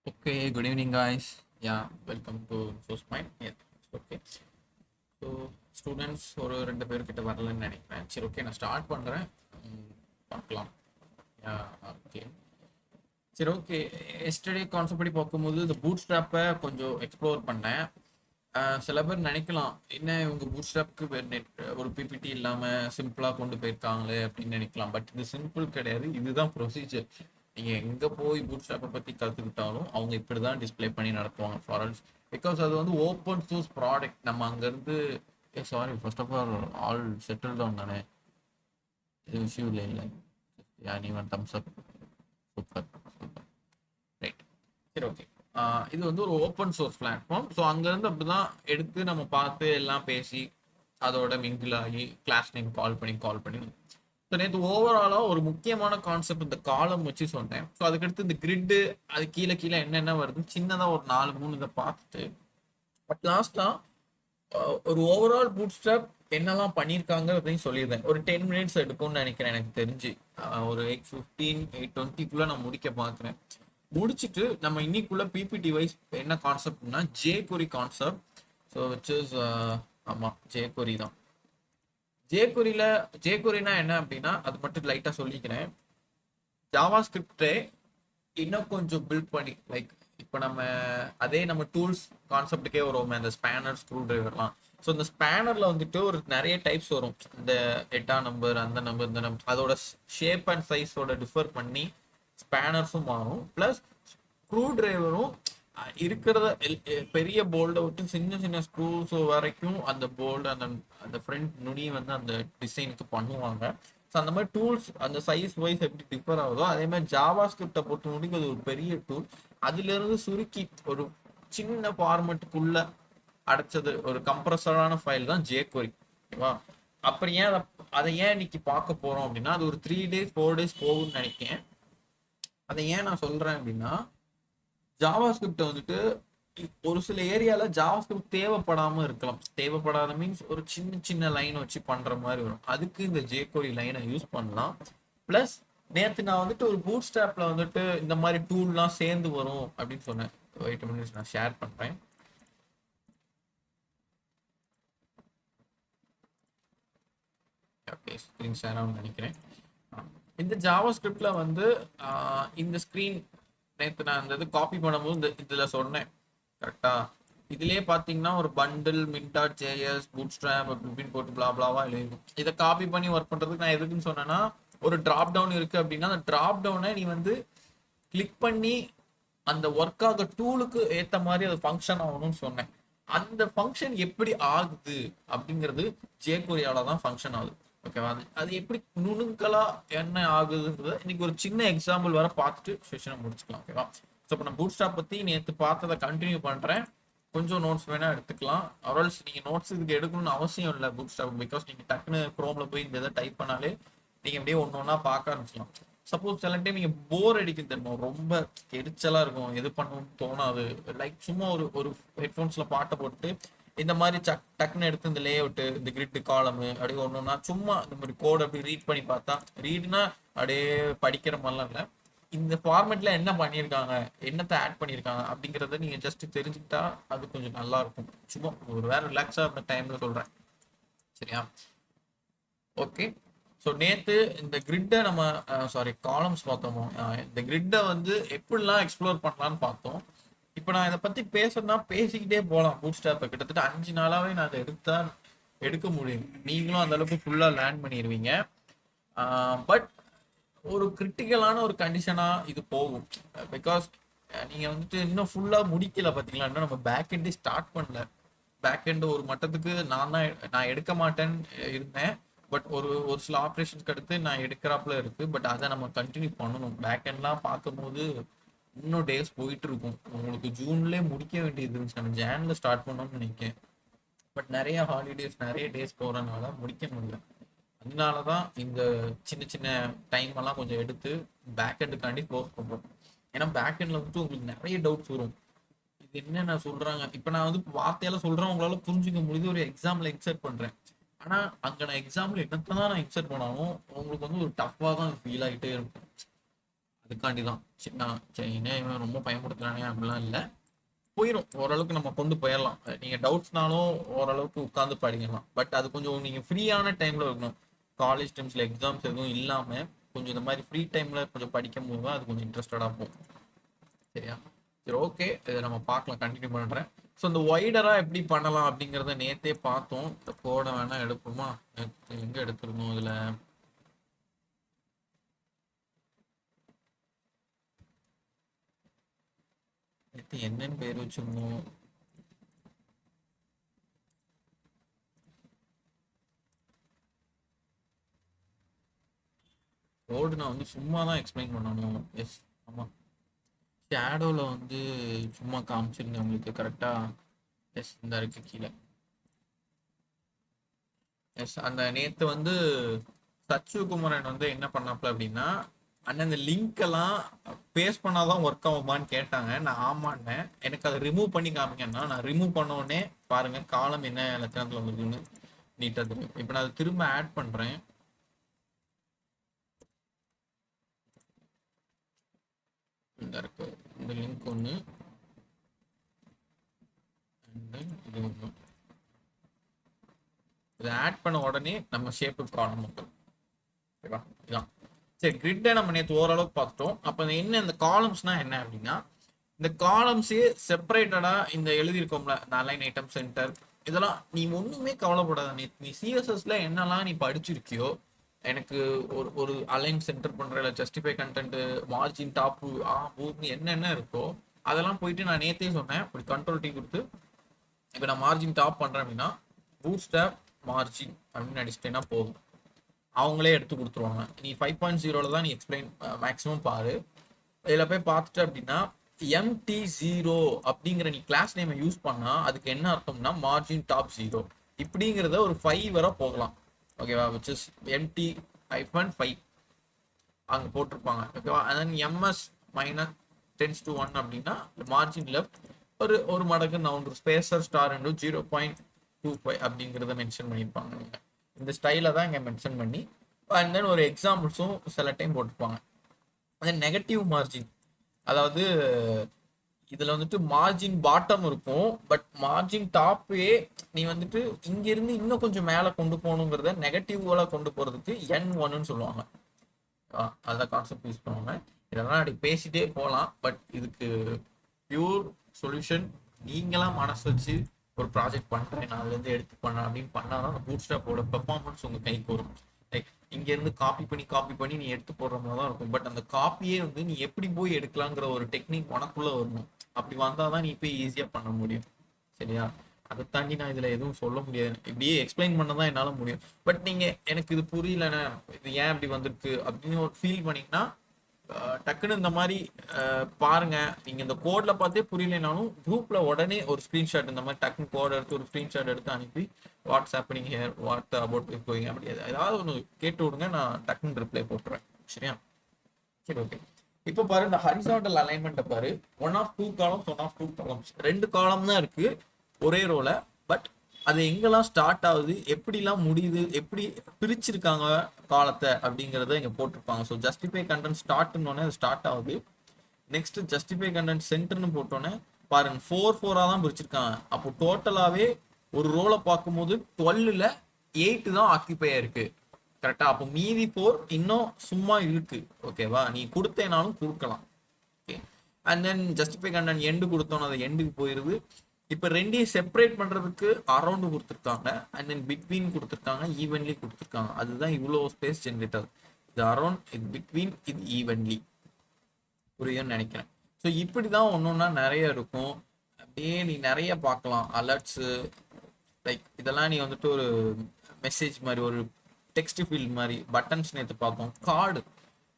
Okay, good evening, guys. Yeah, welcome to Source Point. Yeah, okay. So students ஒரு ரெண்டு பேர்கிட்ட வரலன்னு நினைக்கிறேன். சரி, ஓகே, நான் ஸ்டார்ட் பண்ணுறேன். பார்க்கலாம். ஓகே, சரி, ஓகே. எஸ்டர்டே கான்செப்ட் படி பார்க்கும்போது இந்த பூட் ஸ்ட்ராப்பை கொஞ்சம் எக்ஸ்ப்ளோர் பண்ணேன். சில பேர் நினைக்கலாம், என்ன இவங்க பூட் ஸ்ட்ராப்க்கு ஒரு பிபிடி இல்லாமல் சிம்பிளாக கொண்டு போயிருக்காங்களே அப்படின்னு நினைக்கலாம். பட் இது சிம்பிள் கிடையாது, இதுதான் ப்ரொசீஜர். நீங்கள் எங்கே போய் பூட் ஸ்ட்ராப்பை பற்றி கற்றுக்கிட்டாலும் அவங்க இப்படி தான் டிஸ்பிளே பண்ணி நடத்துவாங்க ஃபாரல்ஸ். பிகாஸ் அது வந்து ஓப்பன் சோர்ஸ் ப்ராடக்ட். நம்ம அங்கேருந்து sorry, first of all settle down தானே, இது விஷயம் இல்லை இல்லை. நீ one thumbs up. Super super, right. சரி, ஓகே. இது வந்து ஒரு ஓப்பன் சோர்ஸ் பிளாட்ஃபார்ம். ஸோ அங்கேருந்து அப்படி தான் எடுத்து நம்ம பார்த்து எல்லாம் பேசி அதோட மிங்கிள் ஆகி கிளாஸ் நேம் கால் பண்ணி ஸோ நேற்று ஓவராலாக ஒரு முக்கியமான கான்செப்ட் இந்த காலம் வச்சு சொன்னேன். ஸோ அதுக்கடுத்து இந்த கிரிட்டு அது கீழே கீழே என்னென்ன வருது சின்னதாக ஒரு 4-3 இதை பார்த்துட்டு பட் லாஸ்ட்டாக ஒரு ஓவரால் பூட் ஸ்ட்ராப் என்னெல்லாம் பண்ணியிருக்காங்க அப்படின்னு சொல்லியிருந்தேன். ஒரு 10 மினிட்ஸ் எடுக்கும்னு நினைக்கிறேன். எனக்கு தெரிஞ்சு ஒரு 8:15 8:20 நான் முடிக்க பார்க்குறேன். முடிச்சுட்டு நம்ம இன்னைக்குள்ள பிபிடி வைஸ் என்ன கான்செப்ட்னா jQuery concept. So which is ஆமாம், ஜேகுரி தான். ஜேகுரினா என்ன அப்படின்னா அது மட்டும் லைட்டாக சொல்லிக்கிறேன். ஜாவா ஸ்கிரிப்டே இன்னும் கொஞ்சம் பில்ட் பண்ணி லைக் இப்போ நம்ம டூல்ஸ் கான்செப்டுக்கே வருவோம், அந்த ஸ்பேனர் ஸ்க்ரூ டிரைவர்லாம். ஸோ இந்த ஸ்பேனரில் வந்துட்டு ஒரு நிறைய டைப்ஸ் வரும். இந்த 8ஆம் நம்பர், அந்த நம்பர், இந்த நம்பர், அதோட ஷேப் அண்ட் சைஸோட டிஃபர் பண்ணி ஸ்பேனர்ஸும் மாறும். ப்ளஸ் ஸ்க்ரூ டிரைவரும் இருக்கிறத பெரிய போல்டை விட்டு சின்ன சின்ன ஸ்க்ரூஸ் வரைக்கும் அந்த போல்டு அந்த அந்த ஃப்ரண்ட் நுனி வந்து அந்த டிசைனுக்கு பண்ணுவாங்க. ஸோ அந்த மாதிரி டூல்ஸ் அந்த சைஸ் வைஸ் எப்படி டிஃபர் ஆகுதோ அதே மாதிரி ஜாவா ஸ்கிரிப்டை பொறுத்த முடியும் அது ஒரு பெரிய டூல். அதுலேருந்து சுருக்கி ஒரு சின்ன ஃபார்மெட்டுக்குள்ள அடைச்சது ஒரு கம்ப்ரஸரான ஃபைல் தான் ஜேக்வரி. ஓகேவா? அப்புறம் அதை ஏன் இன்னைக்கு பார்க்க போறோம் அப்படின்னா அது ஒரு 3 days 4 days போகும்னு நினைக்கிறேன். அதை ஏன் நான் சொல்றேன் அப்படின்னா ஜாவா ஸ்கிரிப்ட் வந்துட்டு ஒரு சில ஏரியால ஜாவா ஸ்கிரிப்ட் தேவைப்படாம இருக்கலாம். தேவைப்படாத மீன்ஸ் ஒரு சின்ன சின்ன லைன் வச்சு பண்ற மாதிரி வரும். அதுக்கு இந்த ஜேகோரி லைனை யூஸ் பண்ணலாம். பிளஸ் நேற்று நான் வந்துட்டு ஒரு பூட் ஸ்ட்ராப்ல வந்துட்டு இந்த மாதிரி டூல்லாம் சேர்ந்து வரும் அப்படின்னு சொன்னேன். வெயிட் மினிட்ஸ், நான் ஷேர் பண்றேன். ஓகே, ஸ்க்ரீன் ஷேர் ஆகும்னு நினைக்கிறேன். இந்த ஜாவா ஸ்கிரிப்ட்ல வந்து இந்த ஸ்க்ரீன் நேற்று நான் இந்த இது காப்பி பண்ணும்போது இதில் சொன்னேன் கரெக்டா. இதுலயே பார்த்தீங்கன்னா ஒரு bundle Minta JS boot strap அப்படின்னு போட்டு பிளா பிளாவா எழுதிடும். இதை காப்பி பண்ணி ஒர்க் பண்ணுறதுக்கு நான் எதுக்குன்னு சொன்னேன்னா ஒரு ட்ராப் டவுன் இருக்கு அப்படின்னா அந்த ட்ராப் டவுனை நீ வந்து கிளிக் பண்ணி அந்த ஒர்க் ஆக டூலுக்கு ஏற்ற மாதிரி அது ஃபங்க்ஷன் ஆகணும்னு சொன்னேன். அந்த ஃபங்க்ஷன் எப்படி ஆகுது அப்படிங்கிறது ஜேகோரியால தான் ஃபங்க்ஷன் ஆகுது. ஓகேவா? அது எப்படி நுணுக்கலா என்ன ஆகுதுன்றத இன்னைக்கு ஒரு சின்ன எக்ஸாம்பிள் வர பார்த்துட்டு செஷனை முடிச்சுக்கலாம். ஓகேவா? ஸோ இப்போ நான் பூட் ஸ்டாப் பற்றி நேற்று பார்த்ததை கண்டினியூ பண்ணுறேன். கொஞ்சம் நோட்ஸ் வேணா எடுத்துக்கலாம். அவரால்ஸ் நீங்கள் நோட்ஸ் இதுக்கு எடுக்கணும்னு அவசியம் இல்லை பூட் ஸ்டாப். பிகாஸ் நீங்கள் டக்குன்னு குரோமில் போய் இந்த இதை டைப் பண்ணாலே நீங்கள் அப்படியே ஒன்று ஒன்றா பார்க்க ஆரம்பிச்சிடலாம். சப்போஸ் சில டைம் நீங்கள் போர் அடிக்கும் தெரியும், ரொம்ப எரிச்சலாக இருக்கும், எது பண்ணணும்னு தோணாது. லைக் சும்மா ஒரு ஒரு ஹெட்ஃபோன்ஸில் பாட்டை போட்டு இந்த மாதிரி டக்குன்னு எடுத்து இந்த லே அவுட்டு இந்த கிரிட்டு காலமு அப்படியே ஒன்றுனா சும்மா இந்த மாதிரி கோட் அப்படி ரீட் பண்ணி பார்த்தா ரீட்னா அப்படியே படிக்கிற மாதிரிலாம் இல்லை. இந்த ஃபார்மேட்ல என்ன பண்ணியிருக்காங்க, என்னத்தை ஆட் பண்ணியிருக்காங்க அப்படிங்கிறத நீங்க ஜஸ்ட் தெரிஞ்சுக்கிட்டா அது கொஞ்சம் நல்லா இருக்கும். சும்மா ஒரு வேற ரிலாக்ஸா இருந்த டைம்ல சொல்றேன். சரியா? ஓகே. ஸோ நேற்று இந்த கிரிட்டை நம்ம காலம்ஸ் பார்த்தோமோ, இந்த கிரிட்டை வந்து எப்படிலாம் எக்ஸ்ப்ளோர் பண்ணலான்னு பார்த்தோம். இப்போ நான் இதை பத்தி பேசுறதுனா பேசிக்கிட்டே போகலாம். பூட் ஸ்டாப்பை கிட்டத்தட்ட 5 நாளாவே நான் அதை எடுக்க முடியும். நீங்களும் அந்த அளவுக்கு ஃபுல்லா லேர்ன் பண்ணிடுவீங்க. பட் ஒரு கிரிட்டிக்கலான ஒரு கண்டிஷனா இது போகும். பிகாஸ் நீங்க வந்துட்டு இன்னும் ஃபுல்லா முடிக்கல பாத்தீங்களா, இன்னும் நம்ம பேக் எண்டே ஸ்டார்ட் பண்ணல. பேக் எண்ட் ஒரு மட்டத்துக்கு நான் எடுக்க மாட்டேன்னு இருந்தேன். பட் ஒரு ஒரு சில ஆப்ரேஷன்ஸ்க்கு அடுத்து நான் எடுக்கிறாப்புல இருக்கு. பட் அதை நம்ம கண்டினியூ பண்ணணும். பேக் எண்ட்லாம் பார்க்கும்போது இன்னும் டேஸ் போயிட்டு இருக்கும். உங்களுக்கு ஜூன்லேயே முடிக்க வேண்டியது இருந்துச்சு. நம்ம ஜான்ல ஸ்டார்ட் பண்ணோம்னு நினைக்கிறேன். பட் நிறைய ஹாலிடேஸ் நிறைய டேஸ் போறதுனால முடிக்க முடியல. அதனாலதான் இந்த சின்ன சின்ன டைம் எல்லாம் கொஞ்சம் எடுத்து பேக் எண்டுக்காண்டி க்ளோஸ் பண்றோம். ஏன்னா பேக் எண்ட்ல வந்துட்டு உங்களுக்கு நிறைய டவுட்ஸ் வரும். இது என்ன சொல்றாங்க, இப்ப நான் வந்து வார்த்தையால சொல்றேன், உங்களால புரிஞ்சுக்க முடியுது, ஒரு எக்ஸாம்ல இன்சர்ட் பண்றேன். ஆனா அங்க நான் எக்ஸாம்ல என்னத்தான் நான் இன்சர்ட் பண்ணாலும் உங்களுக்கு வந்து ஒரு டஃபா தான் ஃபீல் ஆகிட்டே இருக்கும். அதுக்காண்டி தான். சரி என்ன இவன் ரொம்ப பயன்படுத்துறானே அப்படிலாம் இல்லை, போயிடும் ஓரளவுக்கு, நம்ம கொண்டு போயிடலாம். நீங்க டவுட்ஸ்னாலும் ஓரளவுக்கு உட்காந்து படிக்கலாம். பட் அது கொஞ்சம் நீங்க ஃப்ரீயான டைம்ல இருக்கணும். காலேஜ் டைம்ஸ்ல எக்ஸாம்ஸ் எதுவும் இல்லாம கொஞ்சம் இந்த மாதிரி ஃப்ரீ டைம்ல கொஞ்சம் படிக்கும் போது தான் அது கொஞ்சம் இன்ட்ரெஸ்டடா போகும். சரியா? சரி, ஓகே, இதை நம்ம பார்க்கலாம், கண்டினியூ பண்றேன். ஸோ இந்த ஒய்டரா எப்படி பண்ணலாம் அப்படிங்கிறத நேத்தே பார்த்தோம். இந்த கோடை வேணா எடுப்போமா? எங்க எடுத்துருந்தோம் இதுல? நேற்று என்னன்னு பேர் வச்சிருந்தோம்? கோடு நான் வந்து சும்மா தான் எக்ஸ்பிளைன் பண்ணணும். எஸ், ஆமா. ஷேடோவில் வந்து சும்மா காமிச்சிருந்தேன் உங்களுக்கு கரெக்டாக. எஸ், இந்த இருக்கு கீழே. எஸ், அந்த நேற்று வந்து சச்சு குமரன் வந்து என்ன பண்ணாப்ல அப்படின்னா, அண்ணன் இந்த லிங்க் எல்லாம் பேஸ்ட் பண்ணாதான் ஒர்க் ஆகுமான்னு கேட்டாங்க. நான் ஆமான்னேன். எனக்கு அதை ரிமூவ் பண்ணி காமிங்கன்னா, நான் ரிமூவ் பண்ண உடனே பாருங்க காலம் என்ன லட்சணத்தில் வந்துருக்குன்னு நீட்டாக தெரியும். இப்போ நான் அதை திரும்ப ஆட் பண்ணுறேன். இந்த இருக்கு இந்த லிங்க் ஒன்று, இது ஒன்று. இதை ஆட் பண்ண உடனே நம்ம ஷேப்பு காணும் மக்கள். ஓகேவா? இதான். சரி, கிரிட்டை நம்ம நேற்று ஓரளவுக்கு பார்த்துட்டோம். அப்போ என்ன இந்த காலம்ஸ்னா என்ன அப்படின்னா, இந்த காலம்ஸே செப்பரேட்டடா இந்த எழுதியிருக்கோம்ல, இந்த அலைன் ஐட்டம் சென்டர், இதெல்லாம் நீ ஒண்ணுமே கவலைப்படாத. நீ சிஎஸ்எஸ்ல என்னெல்லாம் நீ படிச்சிருக்கியோ, எனக்கு ஒரு ஒரு அலைன் சென்டர் பண்ற, இல்லை ஜஸ்டிஃபை கண்டென்ட், மார்ஜின் டாப்பு என்னென்ன இருக்கோ அதெல்லாம் போயிட்டு நான் நேத்தே சொன்னேன். இப்படி கண்ட்ரோல் டீ கொடுத்து இப்போ நான் மார்ஜின் டாப் பண்றேன் அப்படின்னா பூட் ஸ்டாப் மார்ஜின் அப்படின்னு அடிச்சிட்டேன்னா போதும், அவங்களே எடுத்து கொடுத்துருவாங்க. நீ 5.0 தான் நீ எக்ஸ்பிளைன் மேக்ஸிமம் பாரு. இதில் போய் பார்த்துட்டு அப்படின்னா MT0 அப்படிங்கிற நீ கிளாஸ் நேமை யூஸ் பண்ணா அதுக்கு என்ன அர்த்தம்னா மார்ஜின் டாப் 0 இப்படிங்கிறத ஒரு 5 வரை போகலாம். ஓகேவா? விச் இஸ் MT-5 அங்கே போட்டிருப்பாங்க. ஓகேவா? And MS minus tends to 1 அப்படின்னா மார்ஜின் லெஃப்ட் ஒரு மடங்கு நான் ஒரு ஸ்பேசர் ஸ்டார் 0.25 அப்படிங்கிறத மென்ஷன் பண்ணியிருப்பாங்க. இந்த ஸ்டைல தான் இங்கே மென்ஷன் பண்ணி அண்ட் தென் ஒரு எக்ஸாம்பிள்ஸும் சில டைம் போட்டிருப்பாங்க. அந்த நெகட்டிவ் மார்ஜின், அதாவது இதுல வந்துட்டு மார்ஜின் பாட்டம் இருக்கும், பட் மார்ஜின் டாப்பே நீ வந்துட்டு இங்க இருந்து இன்னும் கொஞ்சம் மேல கொண்டு போகணுங்கிறத நெகட்டிவ்ல கொண்டு போறதுக்கு N1ன்னு சொல்லுவாங்க. அதான் கான்செப்ட் யூஸ் பண்ணுவாங்க. இதெல்லாம் அப்படி பேசிட்டே போகலாம், பட் இதுக்கு பியூர் சொல்யூஷன் நீங்களாம் மனசு வச்சு ஒரு ப்ராஜெக்ட் பண்றேன், நான் அதுல இருந்து எடுத்து பண்ணேன் அப்படின்னு பண்ணாதான் அந்த பூட் ஸ்டாப்போட பெர்ஃபார்மன்ஸ் உங்க கைக்கு வரும். லைக் இங்க இருந்து காப்பி பண்ணி நீ எடுத்து போடுற மாதிரி தான் இருக்கும். பட் அந்த காப்பியே வந்து நீ எப்படி போய் எடுக்கலாங்கிற ஒரு டெக்னிக் உனக்குள்ள வரணும். அப்படி வந்தாதான் நீ போய் ஈஸியா பண்ண முடியும். சரியா? அதை தாண்டி நான் இதுல எதுவும் சொல்ல முடியாது. இப்படியே எக்ஸ்பிளைன் பண்ணதான் என்னால முடியும். பட் நீங்க எனக்கு இது புரியலண்ணே, இது ஏன் இப்படி வந்திருக்கு அப்படின்னு ஒரு ஃபீல் பண்ணீங்கன்னா டக்குன்னு இந்த மாதிரி பாருங்க. நீங்க இந்த கோட்ல பார்த்தே புரியலனாலும் குரூப்ல உடனே ஒரு ஸ்கிரீன்ஷாட் இந்த மாதிரி டக்குன்னு கோட் எடுத்து ஒரு ஸ்கிரீன்ஷாட் எடுத்து அனுப்பி வாட்ஸ்அப் நீங்க வாட் அபவுட் போயிங்க அப்படி ஏதாவது ஒன்று கேட்டு விடுங்க, நான் டக்குன்னு ரிப்ளை போட்டுறேன். சரியா? சரி, ஓகே. இப்போ பாரு, இந்த ஹரிசாண்டல் அலைன்மெண்ட்டை பாரு. 1 of 2 காலம்ஸ் 1 of 2 காலம்ஸ் 2 காலம் தான் இருக்கு ஒரே ரோல. பட் அது எங்கெல்லாம் ஸ்டார்ட் ஆகுது, எப்படிலாம் முடியுது, எப்படி பிரிச்சிருக்காங்க காலத்தை அப்படிங்கிறத இங்க போட்டிருப்பாங்க. ஸோ ஜஸ்டிஃபை கண்டென்ட் ஸ்டார்ட்னு அது ஸ்டார்ட் ஆகுது. நெக்ஸ்ட் ஜஸ்டிஃபை கண்டென்ட் சென்டர்னு போட்டோன்னே பாருங்க 4 தான் பிரிச்சிருக்காங்க. அப்போ டோட்டலாவே ஒரு ரோலை பார்க்கும்போது 12ல 8 தான் ஆக்கியபை இருக்கு. கரெக்டா? அப்போ மீதி 4 இன்னும் சும்மா இருக்கு. ஓகேவா? நீ கொடுத்தேனாலும் கொடுக்கலாம். Okay. And then justify content end கொடுத்தோன்னு அது எண்டுக்கு போயிருது. இப்போ ரெண்டையும் செப்பரேட் பண்றதுக்கு அரௌண்ட் கொடுத்துருக்காங்க, அண்ட் தென் பிட்வீன் கொடுத்துருக்காங்க, ஈவன்லி கொடுத்துருக்காங்க. அதுதான் இவ்வளோ ஸ்பேஸ் ஜென்ரேட்டர். இது அரௌண்ட், இது பிட்வீன், இது ஈவன்லி. புரியும்னு நினைக்கிறேன். ஸோ இப்படி தான் ஒன்றா நிறைய இருக்கும். அப்படியே நீ நிறைய பார்க்கலாம் அலர்ட்ஸு. லைக் இதெல்லாம் நீ வந்துட்டு ஒரு மெசேஜ் மாதிரி, ஒரு டெக்ஸ்ட் ஃபீல்ட் மாதிரி, பட்டன்ஸ் நேற்று பார்த்தோம். கார்டு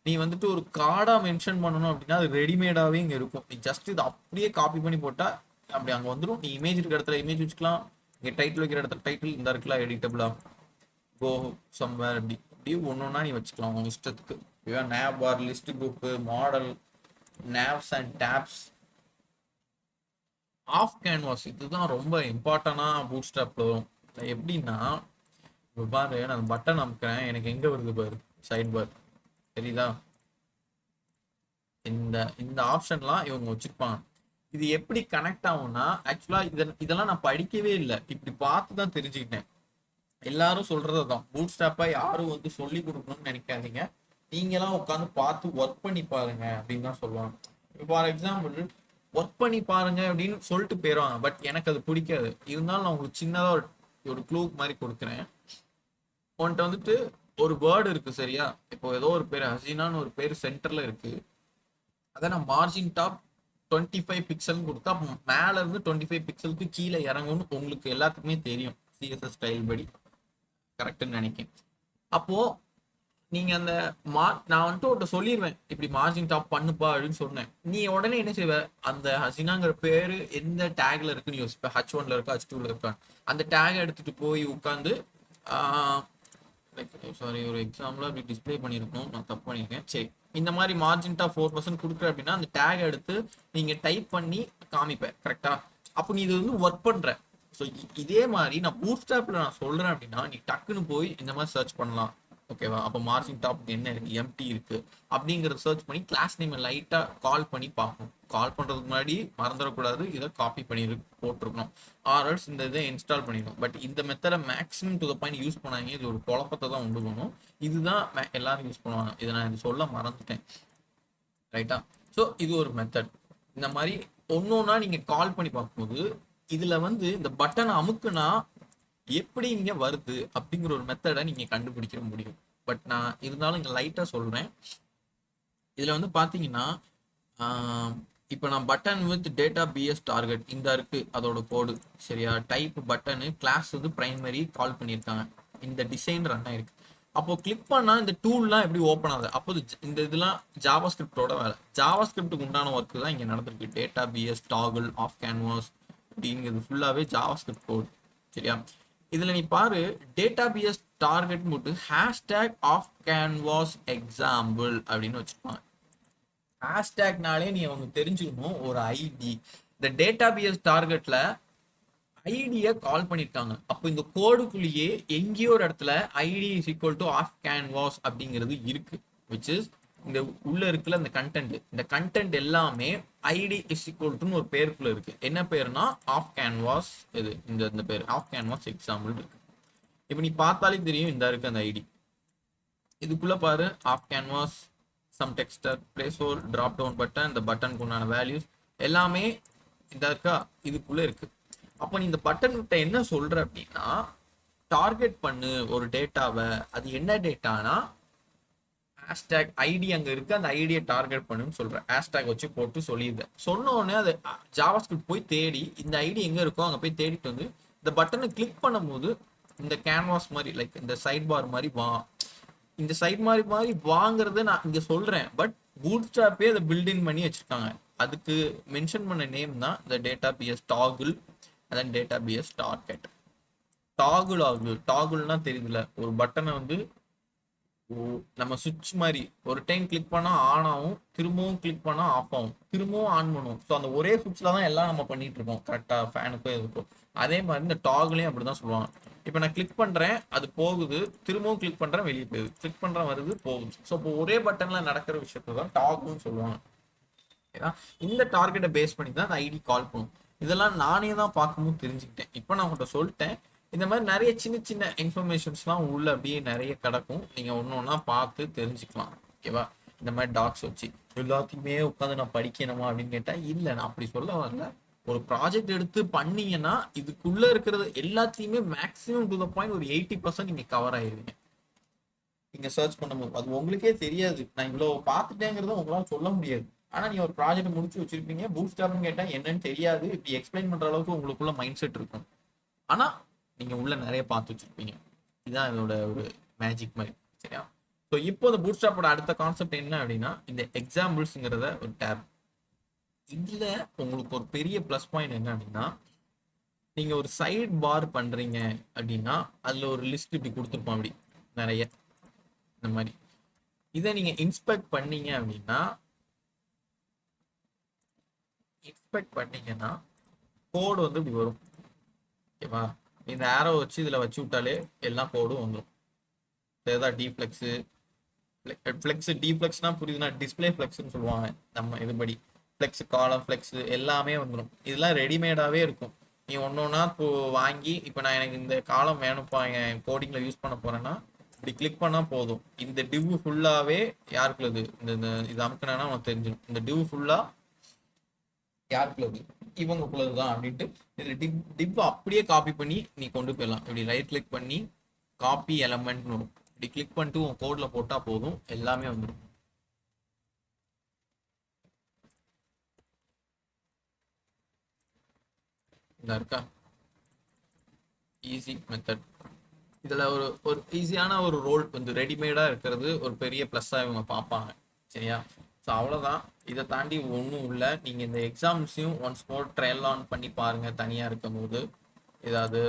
நீ வந்துட்டு ஒரு கார்டாக மென்ஷன் பண்ணணும் அப்படின்னா அது ரெடிமேடாகவே இங்கே இருக்கும். நீ ஜஸ்ட் இது அப்படியே காப்பி பண்ணி போட்டால் அப்படி அங்கே வந்துடும். நீ இமேஜ் இருக்கிற இடத்துல இமேஜ் வச்சுக்கலாம், இங்கே டைட்டில் வைக்கிற இடத்துல டைட்டில், இந்த இருக்கலாம் எடிட்டபிளா கோ சம்வேர், இப்படி ஒன்று நீ வச்சுக்கலாம் உங்கள் இஷ்டத்துக்கு. Nav bar, list group, modal, navs and tabs, off canvas. இதுதான் ரொம்ப இம்பார்ட்டண்டாக பூட் ஸ்டாப்ல வரும். எப்படின்னா இப்போ பாரு, நான் பட்டன் அமுக்கிறேன், எனக்கு எங்கே வருது பாரு, சைட் பார் தெரியுதா? இந்த இந்த ஆப்ஷன்லாம் இவங்க வச்சிருப்பாங்க. இது எப்படி கனெக்ட் ஆகும்னா ஆக்சுவலா இதெல்லாம் நான் படிக்கவே இல்லை, இப்படி பார்த்து தான் தெரிஞ்சுக்கிட்டேன். எல்லாரும் சொல்றது தான், பூட் ஸ்டாப்பா யாரும் வந்து சொல்லி கொடுக்கணும்னு நினைக்காதீங்க, நீங்களாம் உட்காந்து பார்த்து ஒர்க் பண்ணி பாருங்க அப்படின்னு தான் சொல்லுவாங்க. ஃபார் எக்ஸாம்பிள் ஒர்க் பண்ணி பாருங்க அப்படின்னு சொல்லிட்டு போயிடுவாங்க, பட் எனக்கு அது பிடிக்காது. இருந்தாலும் நான் உங்களுக்கு சின்னதாக ஒரு க்ளூ மாதிரி கொடுக்குறேன். உன்கிட்ட வந்துட்டு ஒரு வேர்டு இருக்கு சரியா, இப்போ ஏதோ ஒரு பேர் ஹசீனான்னு ஒரு பேர் சென்டர்ல இருக்கு, அதை நான் மார்ஜின் டாப் 25 பிக்சல் கொடுத்தா மேல இருந்து 25 பிக்சலுக்கு கீழே இறங்கும்னு உங்களுக்கு எல்லாத்துக்குமே தெரியும் சிஎஸ்எஸ் ஸ்டைல் படி, கரெக்டுன்னு நினைக்கிறேன். அப்போ நீங்க அந்த நான் வந்துட்டு உன்ட்ட சொல்லிடுவேன் இப்படி மார்ஜின் டாப் பண்ணுப்பா அப்படின்னு சொன்னேன், நீ உடனே என்ன செய்வ, அந்த ஹசினாங்கிற பேரு எந்த டேக்ல இருக்குன்னு யோசிப்ப, H1ல இருக்கா H2ல இருக்கா, அந்த டேக் எடுத்துட்டு போய் உட்காந்து சாரி ஒரு எக்ஸாம்பிள் அப்படி டிஸ்பிளே பண்ணியிருக்கணும், நான் தப்பு பண்ணியிருக்கேன். சரி, இந்த மாதிரி மார்ஜின் டாப் 4% கொடுக்குற அப்படின்னா அந்த டேக் எடுத்து நீங்க டைப் பண்ணி காமிப்பேன் கரெக்டா. அப்போ நீ இது வந்து ஒர்க் பண்ற. ஸோ இதே மாதிரி நான் பூட் ஸ்டாப்ல நான் சொல்றேன் அப்படின்னா நீ டக்குன்னு போய் இந்த மாதிரி சர்ச் பண்ணலாம், ஓகேவா. அப்போ மார்ஜின் டாப் என்ன இருக்கு, எம்டி இருக்கு அப்படிங்கறத சர்ச் பண்ணி கிளாஸ் நேம் லைட்டா கால் பண்ணி பார்க்கணும். கால் பண்றதுக்கு முன்னாடி மறந்துடக்கூடாது, இதை காப்பி பண்ணி போட்டிருக்கணும், ஆர்எல்ஸ் இந்த இதை இன்ஸ்டால் பண்ணிடணும். பட் இந்த மெத்தடை maximum to the point use பண்ணாங்க, இது ஒரு குழப்பத்தை தான் உண்டு பண்ணும். இதுதான் எல்லாரும் யூஸ் பண்ணுவாங்க, இதை நான் இது சொல்ல மறந்துட்டேன் ரைட்டா. ஸோ இது ஒரு மெத்தட். இந்த மாதிரி ஒன்னொன்னா நீங்க கால் பண்ணி பார்க்கும்போது இதுல வந்து இந்த பட்டனை அமுக்குனா எப்படி இங்க வருது அப்படிங்கிற ஒரு மெத்தடை நீங்க கண்டுபிடிக்க முடியும். பட் நான் இருந்தாலும் இங்க லைட்டா சொல்றேன். இதுல வந்து பாத்தீங்கன்னா இப்போ நான் button with data BS target இந்த இருக்கு அதோட கோடு சரியா, டைப் பட்டனு கிளாஸ் வந்து பிரைமரி கால் பண்ணியிருக்காங்க, இந்த டிசைன் ரன் ஆயிருக்கு. அப்போ கிளிக் பண்ணா இந்த டூல்லாம் எப்படி ஓப்பன் ஆகுது, அப்போ இந்த இதெல்லாம் ஜாவா ஸ்கிரிப்டோட வேலை, ஜாவா ஸ்கிரிப்டுக்கு உண்டான ஒர்க் தான் இங்க நடந்திருக்கு. Data BS toggle off canvas அப்படிங்கிறது ஃபுல்லாவே ஜாவா ஸ்கிரிப்ட் கோட் சரியா. இதுல நீ பாரு, டேட்டா பிஎஸ் டார்கெட் போட்டு ஹேஷ்டேக் ஆஃப் கேன்வாஸ் எக்ஸாம்பிள் அப்படின்னு வச்சிருப்பாங்க. ஹேஷ்டேக்னாலே நீ அவங்க தெரிஞ்சுக்கணும் ஒரு ஐடி, இந்த டேட்டா பிஎஸ் டார்கெட்ல ஐடியை கால் பண்ணிருக்காங்க. அப்போ இந்த கோடுக்குள்ளேயே எங்கேயோ ஒரு இடத்துல ID is equal to off canvas அப்படிங்கிறது இருக்கு, விச் இஸ் இந்த உள்ள இருக்குல்ல இந்த கண்டென்ட், இந்த கண்டென்ட் எல்லாமே ஐடி இஸ் ஈக்குவல் டுன்னு ஒரு பேருக்குள்ள இருக்கு. என்ன பேருனா ஆஃப் கேன்வாஸ், இது இந்த பேர் ஆஃப் கேன்வாஸ் எக்ஸாம்பிள் இருக்கு. இப்போ நீ பார்த்தாலே தெரியும் இந்த இருக்கு அந்த ஐடி. இதுக்குள்ள பாரு off canvas some text or placeholder dropdown button, இந்த பட்டனுக்கு உண்டான வேல்யூஸ் எல்லாமே இந்த இருக்கா இதுக்குள்ள இருக்கு. அப்போ நீ இந்த பட்டன் கிட்ட என்ன சொல்ற அப்படின்னா டார்கெட் பண்ணு ஒரு டேட்டாவை, அது என்ன டேட்டானா ஹேஷ்டேக் ஐடி அங்க இருக்கு, அந்த ஐடியை டார்கெட் பண்ணுன்னு சொல்ற, ஹேஷ்டேக் வச்சு போட்டு சொல்லியிருந்தேன். சொன்ன உடனே அது ஜாவா ஸ்கிரிப்ட் போய் தேடி இந்த ஐடி எங்க இருக்கோ அங்க போய் தேடிட்டு வந்து இந்த பட்டனை கிளிக் பண்ணும்போது இந்த கேன்வாஸ் மாதிரி லைக் இந்த சைட் பார் மாதிரி இந்த சைட் மாதிரி வாங்குறத நான் இங்க சொல்றேன். பட் பூட் ஸ்ட்ராப்பே அதை பில்டின் பண்ணி வச்சிருக்காங்க. அதுக்கு மென்ஷன் பண்ண நேம் தான் இந்த டேட்டா பிஎஸ் டாகுல் அதான் டேட்டா பிஎஸ் டார்கெட். டாகுல்னா தெரியுதுல, ஒரு பட்டனை வந்து நம்ம சுவிட்ச் மாதிரி ஒரு டைம் கிளிக் பண்ணா ஆன் ஆகும், திரும்பவும் கிளிக் பண்ணா ஆஃப் ஆகும், திரும்பவும் ஆன் பண்ணுவோம். ஸோ அந்த ஒரே சுவிட்ச்ல தான் எல்லாம் நம்ம பண்ணிட்டு இருக்கோம் கரெக்டா, ஃபேனுக்கும் இருக்கும். அதே மாதிரி இந்த டாகுலையும் அப்படிதான் சொல்லுவாங்க. இப்போ நான் கிளிக் பண்றேன் அது போகுது, திரும்பவும் கிளிக் பண்றேன் வெளியே போகுது, கிளிக் பண்றேன் வருது போகுது. ஸோ இப்போ ஒரே பட்டன்ல நடக்கிற விஷயத்தை தான் டாகுன்னு சொல்லுவாங்க. இந்த டார்கெட்டை பேஸ் பண்ணி தான் அந்த ஐடி கால் பண்ணும். இதெல்லாம் நானே தான் பார்க்கும்போது தெரிஞ்சுக்கிட்டேன். இப்போ நான் உங்கள்கிட்ட சொல்லிட்டேன். இந்த மாதிரி நிறைய சின்ன சின்ன இன்ஃபர்மேஷன்ஸ்லாம் உள்ள அப்படியே நிறைய கிடக்கும், நீங்க ஒன்று ஒன்றா பார்த்து தெரிஞ்சுக்கலாம் ஓகேவா. இந்த மாதிரி டாக்ஸ் வச்சு எல்லாத்தையுமே உட்காந்து நான் படிக்கணுமா அப்படின்னு கேட்டா இல்லை, நான் அப்படி சொல்ல வரல. ஒரு ப்ராஜெக்ட் எடுத்து பண்ணீங்கன்னா இதுக்குள்ள இருக்கிறது எல்லாத்தையுமே மேக்ஸிமம் டு த பாயிண்ட் ஒரு 80% நீங்க கவர் ஆயிருவீங்க. நீங்க சர்ச் பண்ணும்போது அது உங்களுக்கே தெரியாது, நான் இவ்வளவு பார்த்துட்டேங்கிறத உங்களால சொல்ல முடியாது. ஆனா நீ ஒரு ப்ராஜெக்ட் முடிச்சு வச்சிருப்பீங்க, பூட் ஸ்டாப்னு கேட்டா என்னன்னு தெரியாது, இப்படி எக்ஸ்பிளைன் பண்ற அளவுக்கு உங்களுக்குள்ள மைண்ட் செட் இருக்கும். ஆனா நீங்க உள்ள நிறைய பார்த்து வச்சிருப்பீங்க. இதுதான் இதோட ஒரு மேஜிக் மாதிரி சரியா. ஸோ இப்போ இந்த பூட் ஸ்டாப்போட அடுத்த கான்செப்ட் என்ன அப்படின்னா இந்த எக்ஸாம்பிள்ஸ்ங்கிறத ஒரு டேப். இதுல உங்களுக்கு ஒரு பெரிய ப்ளஸ் பாயிண்ட் என்ன அப்படின்னா, நீங்க ஒரு சைட் பார் பண்றீங்க அப்படின்னா அதுல ஒரு லிஸ்ட் இப்படி கொடுத்துருப்போம் அப்படி நிறைய இந்த மாதிரி. இதை நீங்க இன்ஸ்பெக்ட் பண்ணீங்கன்னா கோடு வந்து இப்படி வரும் ஓகேவா. இந்த ஆரோ வச்சு இதுல வச்சு விட்டாலே எல்லா கோடும் வந்துடும். ஏதா டிஃப்ளெக்ஸு ஃப்ளெக்ஸ் டிஃப்ளெக்ஸ்னா புரியுதுன்னா டிஸ்பிளே ஃப்ளெக்ஸ்னு சொல்லுவாங்க நம்ம இதுபடி. ஃப்ளெக்ஸ் காலம் ஃப்ளெக்ஸ் எல்லாமே வந்துடும். இதெல்லாம் ரெடிமேடாகவே இருக்கும். நீ ஒன்று ஒன்றா இப்போ வாங்கி, இப்போ நான் எனக்கு இந்த காலம் வேணும்ப்பா என் கோடிங்கில் யூஸ் பண்ண போகிறேன்னா இப்படி கிளிக் பண்ணால் போதும். இந்த டிவ் ஃபுல்லாகவே யாருக்குள்ளது, இந்த இது அமுக்கினா உனக்கு தெரிஞ்சிடும். இந்த டிவ் ஃபுல்லாக யாருக்குள்ளது, இவங்களுக்குள்ளது தான் அப்படின்ட்டு இது டிவ் அப்படியே காப்பி பண்ணி நீ கொண்டு போயிடலாம். இப்படி ரைட் கிளிக் பண்ணி காப்பி எலமெண்ட்னு வரும். இப்படி கிளிக் பண்ணிட்டு உன் கோடில் போட்டால் போதும், எல்லாமே வந்துடும். இந்த இருக்கா ஈஸி மெத்தட். இதில் ஒரு ஒரு ஈஸியான ஒரு ரோல் வந்து ரெடிமேடாக இருக்கிறது ஒரு பெரிய ப்ளஸ்ஸாக இவங்க பார்ப்பாங்க. சரியா? ஸோ அவ்வளோதான். இதை தாண்டி ஒன்றும் இல்லை. நீங்கள் இந்த எக்ஸாம்ஸையும் ஒன்ஸ் மோர் ட்ரையல் ஆன் பண்ணி பாருங்கள். தனியாக இருக்கும் போது ஏதாவது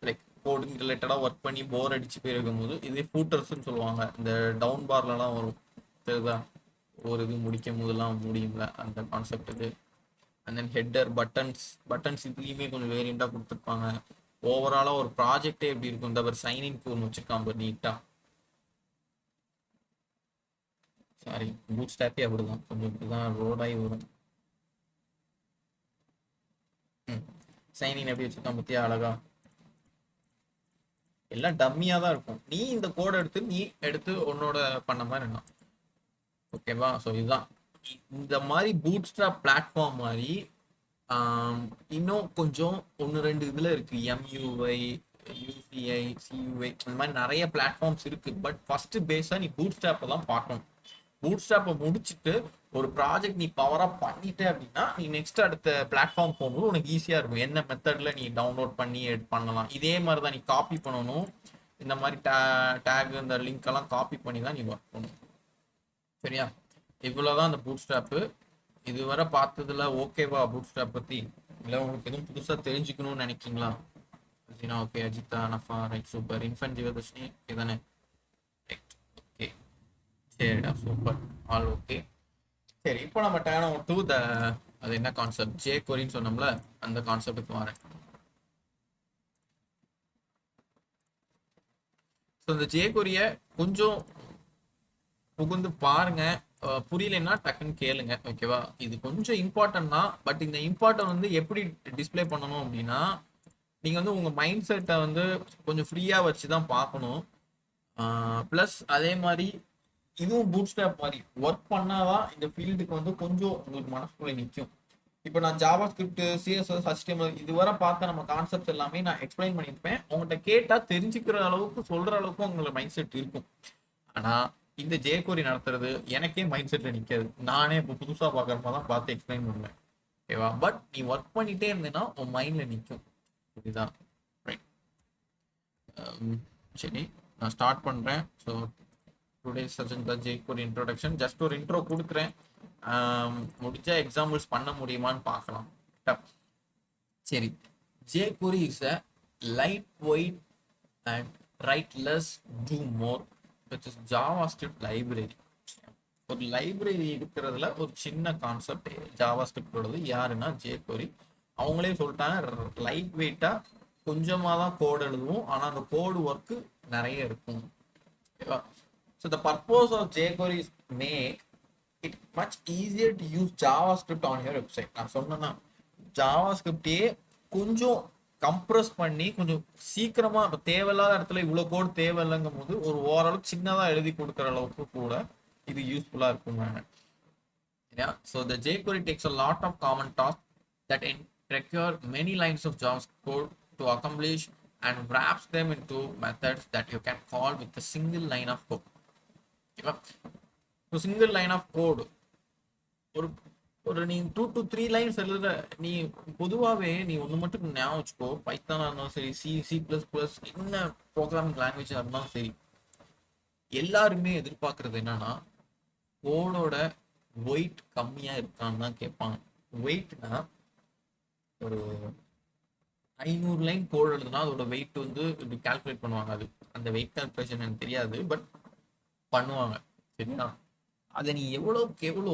லைக் கோடிங் ரிலேட்டடாக ஒர்க் பண்ணி போர் அடிச்சு போயிருக்கும் போது இதே ஃபூட்டர்ஸ்ன்னு சொல்லுவாங்க. இந்த டவுன் பார்லலாம் வரும் சரிதா, ஒரு இது முடிக்கும் போதெல்லாம் முடியும்ல, அந்த கான்செப்ட் இது. அண்ட் தென் ஹெட்டர் பட்டன்ஸ் இதுலேயுமே கொஞ்சம் வேரியண்டாக கொடுத்துருப்பாங்க. ஓவராலாக ஒரு ப்ராஜெக்டே எப்படி இருக்கும், இந்த ஒரு சைனிங் ஒன்று வச்சுருக்கான் பாரு நீட்டாக. சாரி, பூட் ஸ்டாப்பே அப்படிதான், கொஞ்சம் இப்படிதான் ரோடாகி வரும். சைனிங் எப்படி வச்சுருக்கான் பற்றியா அழகா. எல்லாம் டம்மியாக தான் இருக்கும். நீ இந்த கோடை எடுத்து உன்னோட பண்ண மாதிரி என்ன. ஓகேவா? ஸோ இதுதான் இந்த மாதிரி பூட் ஸ்ட்ராப் பிளாட்ஃபார்ம் மாதிரி. இன்னும் கொஞ்சம் ஒன்று ரெண்டு இதில் இருக்குது. எம்யூஐ, யூசிஐ, சியூஐ, இந்த மாதிரி நிறைய பிளாட்ஃபார்ம்ஸ் இருக்குது. பட் ஃபஸ்ட்டு பேஸாக நீ பூட் ஸ்ட்ராப்பை தான் பார்க்கணும். பூட் ஸ்ட்ராப்பை முடிச்சுட்டு ஒரு ப்ராஜெக்ட் நீ பவராக பண்ணிட்ட அப்படின்னா நீ நெக்ஸ்ட் அடுத்த பிளாட்ஃபார்ம் போகும்போது உனக்கு ஈஸியாக இருக்கும். என்ன மெத்தடில் நீ டவுன்லோட் பண்ணி பண்ணலாம். இதே மாதிரி தான் நீ காப்பி பண்ணணும். இந்த மாதிரி டேக் இந்த லிங்க் எல்லாம் காப்பி பண்ணி தான் நீ ஒர்க் பண்ணணும். சரியா? இவ்வளோதான் அந்த பூட் ஸ்ட்ராப்பு. இதுவரை பார்த்ததுல ஓகேவா பூட் ஸ்ட்ராப் பற்றி? இல்லை உங்களுக்கு எதுவும் புதுசாக தெரிஞ்சுக்கணும்னு நினைக்கிங்களா? Okay. Ajitha, Nafa, right, super. Infant Jeevadharshini இதுதானே? ரைட், ஓகே, சரிடா, சூப்பர், ஆல் ஓகே. சரி, இப்போ நம்ம டேர்ன் டு த அது என்ன கான்செப்ட், ஜே கொரின்னு சொன்னோம்ல, அந்த கான்செப்டுக்கு வரேன். ஸோ இந்த ஜே கொரிய கொஞ்சம் புகுந்து பாருங்க. புரியலைன்னா டக்குன்னு கேளுங்க. ஓகேவா? இது கொஞ்சம் இம்பார்ட்டன்ட் தான். பட் இந்த இம்பார்ட்டன் வந்து எப்படி டிஸ்பிளே பண்ணணும் அப்படின்னா, நீங்கள் வந்து உங்கள் மைண்ட் செட்டை வந்து கொஞ்சம் ஃப்ரீயாக வச்சு தான் பார்க்கணும். ப்ளஸ் அதே மாதிரி இதுவும் பூட் ஸ்ட்ராப் மாதிரி ஒர்க் பண்ணாதான் இந்த ஃபீல்டுக்கு வந்து கொஞ்சம் உங்களுக்கு மனசுக்குள்ளே நிற்கும். இப்போ நான் ஜாவா ஸ்கிரிப்ட், சிஎஸ்எஸ், HTML இதுவரை பார்த்த நம்ம கான்செப்ட்ஸ் எல்லாமே நான் எக்ஸ்பிளைன் பண்ணியிருப்பேன். உங்கள்கிட்ட கேட்டால் தெரிஞ்சுக்கிற அளவுக்கு சொல்கிற அளவுக்கு உங்களோட மைண்ட் செட் இருக்கும். ஆனால் இந்த ஜேகோரி நடத்துறது எனக்கே மைண்ட் செட்டில் நிற்காது. நானே இப்போ புதுசாக பார்க்குற மாதிரி தான் பார்த்து எக்ஸ்பிளைன் பண்ணுவேன். ஓகேவா? பட் நீ ஒர்க் பண்ணிகிட்டே இருந்தேன்னா உன் மைண்டில் நிற்கும். இதுதான் ரைட். சரி, நான் ஸ்டார்ட் பண்ணுறேன். So today session the jQuery introduction. Just ஒரு இன்ட்ரோ கொடுக்குறேன். முடிஞ்சா எக்ஸாம்பிள்ஸ் பண்ண முடியுமான்னு பார்க்கலாம். சரி, jQuery is a lightweight and write less do more which is JavaScript library. ஒரு லைப்ரரி இருக்கிறதுல ஒரு சின்ன கான்செப்ட் ஜாவாஸ்கிரிப்டோடது. யாருன்னா ஜேகோரி. அவங்களே சொல்லிட்டாங்க, லைட் வெயிட்டாக கொஞ்சமாக தான் கோடு எழுதுவோம், ஆனால் அந்த கோடு ஒர்க்கு நிறைய இருக்கும். ஓகேவா? So the purpose of jQuery is make it much easier to use JavaScript on your website. நான் சொன்னேன்னா JavaScriptே கொஞ்சம் கம்ப்ரஸ் பண்ணி கொஞ்சம் சீக்கிரமா இப்போ தேவையில்லாத இடத்துல இவ்வளோ கோட் தேவையில்லைங்கும் போது ஒரு ஓரளவுக்கு சின்னதாக எழுதி கொடுக்குற அளவுக்கு கூட இது யூஸ்ஃபுல்லாக இருக்கும். நான் so the jQuery takes a lot of common tasks that require many lines of JavaScript code to accomplish and wraps them into methods that you can call with a single line of code. ஓகேவா? Single line of கோடு ஒரு நீ 2 to 3 lines எழுதுற. நீ பொதுவாகவே நீ ஒன்று மட்டும் ஞாபகம் வச்சுக்கோ, பைத்தானாக இருந்தாலும் சரி, C++, என்ன ப்ரோக்ராமிங் லாங்குவேஜாக இருந்தாலும் சரி, எல்லாருமே எதிர்பார்க்கறது என்னன்னா கோடோட வெயிட் கம்மியாக இருக்கான்னு தான் கேட்பாங்க. வெயிட்னா ஒரு 500 லைன் கோடு எழுதுனா அதோட வெயிட் வந்து இப்படி கால்குலேட் பண்ணுவாங்க. அது அந்த வெயிட் கால்குலேஷன் எனக்கு தெரியாது, பட் பண்ணுவாங்க. சரிங்களா? அதை நீ எவ்வளோக்கு எவ்வளோ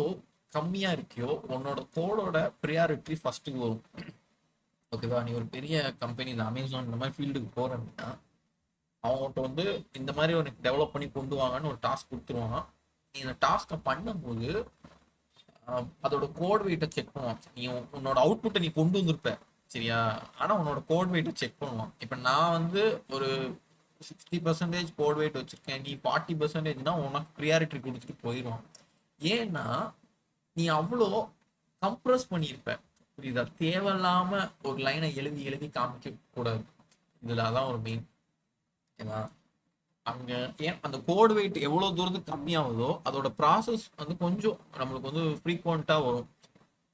கம்மியாக இருக்கியோ உன்னோட கோடோட ப்ரியாரிட்டி ஃபஸ்ட்டுக்கு வரும். ஓகேவா? நீ ஒரு பெரிய கம்பெனி, இந்த அமேசான் இந்த மாதிரி ஃபீல்டுக்கு போகிற அப்படின்னா அவங்கள்ட்ட வந்து இந்த மாதிரி உனக்கு டெவலப் பண்ணி கொண்டு வாங்கன்னு ஒரு டாஸ்க் கொடுத்துருவாங்க. நீ இந்த டாஸ்க்கை பண்ணும்போது அதோட கோட் வெயிட்டை செக் பண்ணுவான். நீ உன்னோட அவுட்புட்டை நீ கொண்டு வந்திருப்ப சரியா, ஆனா உன்னோட கோட் வெயிட்டை செக் பண்ணுவான். இப்ப நான் வந்து ஒரு 60% கோட் வெயிட் வச்சிருக்கேன், நீ 40%னா உனக்கு ப்ரியாரிட்டி கொடுத்துட்டு போயிடுவான். ஏன்னா நீ அவ்வளோ கம்ப்ரஸ் பண்ணியிருப்ப, புரியுதா? தேவையில்லாம ஒரு லைனை எழுதி எழுதி காமிக்க கூடாது. இதுல அதான் ஒரு மெயின். ஓகேவா? அங்க ஏன் அந்த கோட் வெயிட் எவ்வளவு தூரத்துக்கு கம்மியாகுதோ அதோட ப்ராசஸ் வந்து கொஞ்சம் நம்மளுக்கு வந்து ஃப்ரீக்வெண்டா வரும்.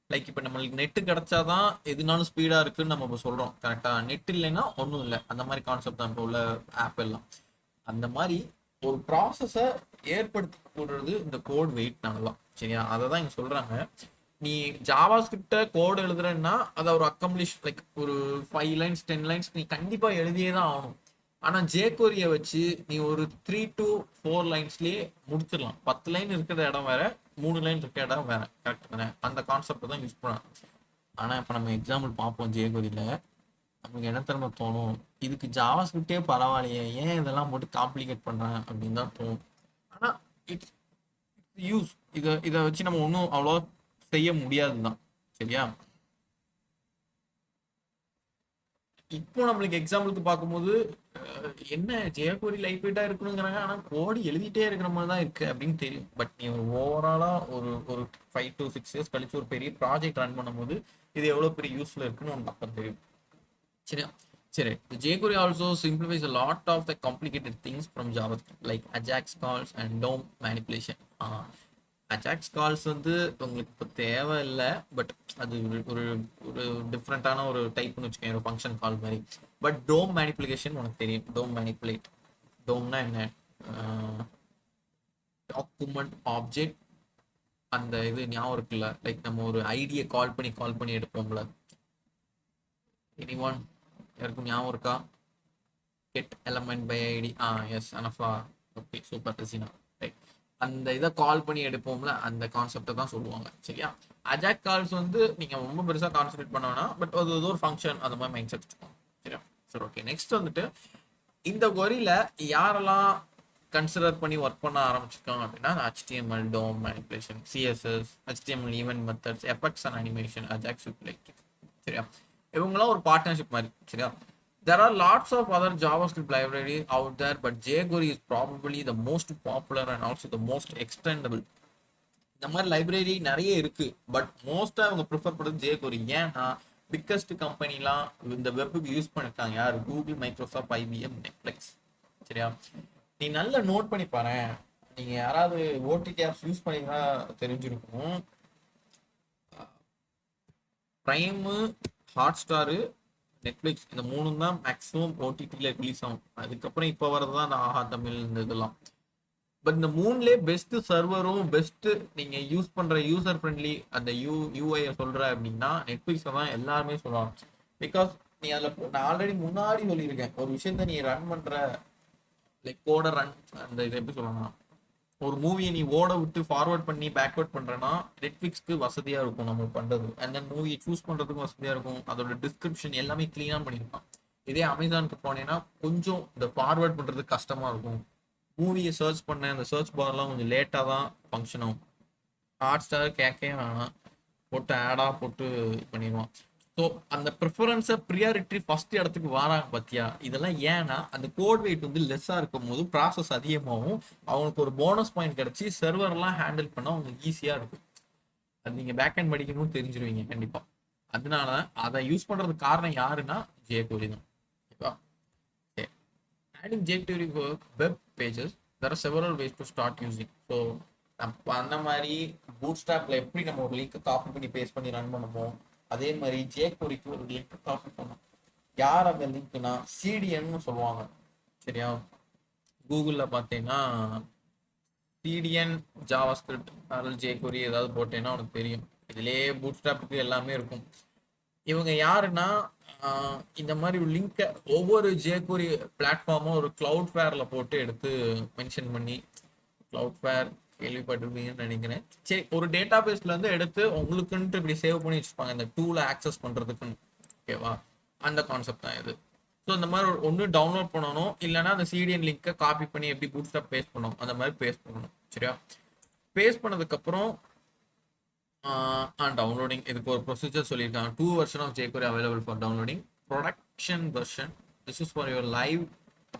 லைக் இப்போ நம்மளுக்கு நெட்டு கிடைச்சாதான் எதுனாலும் ஸ்பீடா இருக்குன்னு நம்ம இப்போ சொல்றோம். கரெக்டா? நெட் இல்லைன்னா ஒன்றும் இல்லை, அந்த மாதிரி கான்செப்ட் தான் இப்போ உள்ள ஆப் எல்லாம். அந்த மாதிரி ஒரு ப்ராசஸை ஏற்படுத்தி போடுறது இந்த கோட் வெயிட்னால தான். சரியா? அதை தான் இங்க சொல்றாங்க. நீ ஜாவா ஸ்கிரிப்ட கோட் எழுதுறன்னா அதை ஒரு அக்கம்ப்ளிஷ் லைக் ஒரு 5 லைன்ஸ் 10 லைன்ஸ் நீ கண்டிப்பா எழுதியே தான் ஆகணும். ஆனா ஜேகோரியை வச்சு நீ ஒரு 3 to 4 லைன்ஸ்லயே முடிச்சிடலாம். 10 லைன் இருக்கிற இடம் வேற, 3 லைன் இருக்கிற இடம் வேற. கரெக்ட் தானே? அந்த கான்செப்ட் தான் யூஸ் பண்ணலாம். ஆனா இப்ப நம்ம எக்ஸாம்பிள் பார்ப்போம் ஜேகோரியில. நமக்கு என்ன திரும்ப தோணும், இதுக்கு ஜாவா ஸ்கிரிப்டே பரவாயில்லையே, ஏன் இதெல்லாம் போட்டு காம்ப்ளிகேட் பண்றேன் அப்படின்னு தான் தோணும். ஆனா இட்ஸ் யூஸ். இதை வச்சு நம்ம ஒன்றும் அவ்வளோ செய்ய முடியாதுதான். சரியா? இப்போ நம்மளுக்கு எக்ஸாம்பிளுக்கு பார்க்கும்போது என்ன ஜெயகோரி லைட் வெயிட்டா இருக்கணுங்கிறாங்க, ஆனா கோடி எழுதிட்டே இருக்கிற மாதிரி தான் இருக்கு அப்படின்னு தெரியும். பட் நீ ஒரு ஓவராலா ஒரு ஒரு 5 to 6 years கழிச்சு ஒரு பெரிய ப்ராஜெக்ட் ரன் பண்ணும்போது இது எவ்வளவு பெரிய யூஸ்ல இருக்குன்னு உனக்கு அப்ப தெரியும். சரியா? சரி. jQuery also simplifies a lot of the complicated things from JavaScript like Ajax calls and DOM manipulation. Ajax calls வந்து உங்களுக்கு இப்போ தேவை இல்லை, பட் அது ஒரு ஒரு டிஃப்ரெண்ட்டான ஒரு டைப்னு வச்சுக்கோங்க, ஒரு ஃபங்க்ஷன் கால் மாதிரி. பட் டோம் மேனிப்புலேஷன் உனக்கு தெரியும். டோம் மேனிப்புலேட், டோம்னா என்ன? டாக்குமெண்ட் ஆப்ஜெக்ட், அந்த இது ஞாபகம் இருக்குல்ல, லைக் நம்ம ஒரு ஐடியை கால் பண்ணி எடுப்போம்ல. எனிஒன் யாருக்கும் ஞாபகம் இருக்கா? Get element by ID. Yes Anafa. Okay super Rasina. Right. அந்த இதை கால் பண்ணி எடுப்போம்ல, அந்த கான்செப்டை தான் சொல்லுவாங்க. சரியா? அஜாக் கால்ஸ் வந்து நீங்க ரொம்ப பெருசா கான்சென்ட்ரேட் பண்ண வேணாம், பட் அது ஒரு ஃபங்க்ஷன், அந்த மாதிரி மைண்ட் செட் வச்சுக்கோங்க. சரியா? சரி, ஓகே. நெக்ஸ்ட் வந்துட்டு இந்த கொரியில யாரெல்லாம் கன்சிடர் பண்ணி ஒர்க் பண்ண ஆரம்பிச்சிருக்காங்க அப்படின்னா HTML, DOM manipulation, CSS, HTML event methods, effects and animation, Ajax Utility. சரியா? இவங்களாம் ஒரு பார்ட்னர்ஷிப் மாதிரி. சரியா? There are lots of other JavaScript libraries out there, but jQuery is probably the most popular and also the most extendable. இந்த மாதிரி library நிறைய இருக்கு, but மோஸ்டா அவங்க ப்ரிஃபர் பண்ணுறது jQuery. ஏன்னா பிக்கஸ்ட் கம்பெனிலாம் இந்த வெப்புக்கு யூஸ் பண்ணிருக்காங்க. யார்? Google, Microsoft, IBM, Netflix. சரியா? நீ நல்லா நோட் பண்ணி பாரு. நீங்க யாராவது ஓடிடி ஆப்ஸ் யூஸ் பண்ணிங்கன்னா தெரிஞ்சிருக்கும். பிரைமு, ஹாட் ஸ்டாரு, நெட்ஃபிளிக்ஸ், இந்த 3 தான் மேக்ஸிமம் ஓடிடியில் ரிலீஸ் ஆகும். அதுக்கப்புறம் இப்போ வரதான் அந்த ஆஹா தமிழ் இந்த இதெல்லாம். பட் இந்த 3லே பெஸ்ட் சர்வரும் பெஸ்ட் நீங்க யூஸ் பண்ற யூசர் ஃப்ரெண்ட்லி அந்த யூஐ சொல்ற அப்படின்னா நெட்ஃபிளிக்ஸ் தான் எல்லாருமே சொல்லுவாங்க. பிகாஸ் நீ அதில் நான் ஆல்ரெடி முன்னாடி சொல்லியிருக்கேன், ஒரு விஷயத்த நீ ரன் பண்ற லைக் கோட ரன், அந்த இதை எப்படி சொல்லலாம், ஒரு மூவியை நீ ஓட விட்டு ஃபார்வர்ட் பண்ணி பேக்வர்ட் பண்றேன்னா நெட்ஃபிளிக்ஸ்க்கு வசதியா இருக்கும் நம்ம பண்றது. அண்ட் தென் மூவியை சூஸ் பண்றதுக்கும் வசதியா இருக்கும். அதோட டிஸ்கிரிப்ஷன் எல்லாமே கிளீனா பண்ணியிருப்பான். இதே அமேசானுக்கு போனேன்னா கொஞ்சம் இந்த ஃபார்வர்ட் பண்றது கஷ்டமா இருக்கும். மூவியை சர்ச் பண்ணேன், அந்த சர்ச் பார்லாம் கொஞ்சம் லேட்டாக தான் ஃபங்க்ஷன் ஆகும். ஹாட் ஸ்டார் கேட்கவே வேணாம், போட்டு ஆடாக போட்டு பண்ணிடுவான். ஸோ அந்த ப்ரிஃபரன்ஸை ப்ரியாரிட்டி ஃபர்ஸ்ட் இடத்துக்கு வராங்க பார்த்தியா? இதெல்லாம் ஏன்னா அந்த கோட் வெயிட் வந்து லெஸ்ஸாக இருக்கும் போது ப்ராசஸ் அதிகமாகவும் அவங்களுக்கு ஒரு போனஸ் பாயிண்ட் கிடச்சி சர்வர்லாம் ஹேண்டில் பண்ண அவங்களுக்கு ஈஸியாக இருக்கும். அது நீங்கள் பேக் அண்ட் படிக்கணும்னு தெரிஞ்சிருவீங்க கண்டிப்பாக. அதனால அதை யூஸ் பண்ணுறதுக்கு காரணம் யாருன்னா jQuery தான். ஓகேவா? Adding jQuery web pages, there are several ways to start using. So நம்ம அந்த மாதிரி பூட்ஸ்ட்ராப்ல எப்படி நம்ம ஒரு லிங்க் காப்பி பண்ணி பேஸ்ட் பண்ணி ரன் பண்ணுமோ அதே மாதிரி jQueryக்கு ஒரு லிங்க் காப்பி பண்ணணும். யார் அந்த லிங்க்னா சிடிஎன்னு சொல்லுவாங்க. சரியா? கூகுளில் பார்த்தீங்கன்னா சிடிஎன் ஜாவாஸ்கிரிப்ட் அதில் jQuery ஏதாவது போட்டேன்னா உனக்கு தெரியும். இதுலேயே பூட்ஸ்ட்ராப்புக்கு எல்லாமே இருக்கும். இவங்க யாருன்னா இந்த மாதிரி ஒரு லிங்கை ஒவ்வொரு jQuery பிளாட்ஃபார்மும் ஒரு கிளவுட் ஃபேர்ல போட்டு எடுத்து மென்ஷன் பண்ணி, கிளவுட் ஃபேர் கேள்விப்பட்டிருப்பீங்கன்னு நினைக்கிறேன். சரி, ஒரு டேட்டா பேஸ்ல இருந்து எடுத்து உங்களுக்குன்ட்டு இப்படி சேவ் பண்ணி வச்சுருப்பாங்க இந்த டூலை ஆக்சஸ் பண்றதுக்குன்னு. ஓகேவா? அந்த கான்செப்ட் தான் இது. ஸோ இந்த மாதிரி ஒன்று டவுன்லோட் பண்ணணும், இல்லைன்னா அந்த சிடிஎன் லிங்கை காப்பி பண்ணி எப்படி பூட்ஸ்ட்ராப் பேஸ்ட் பண்ணணும் அந்த மாதிரி பேஸ்ட் பண்ணணும். சரியா? பேஸ்ட் பண்ணதுக்கப்புறம் டவுன்லோடிங் இதுக்கு ஒரு ப்ரொசீஜர் சொல்லியிருக்காங்க. 2 version of jQuery available for downloading. Production version, this is for your live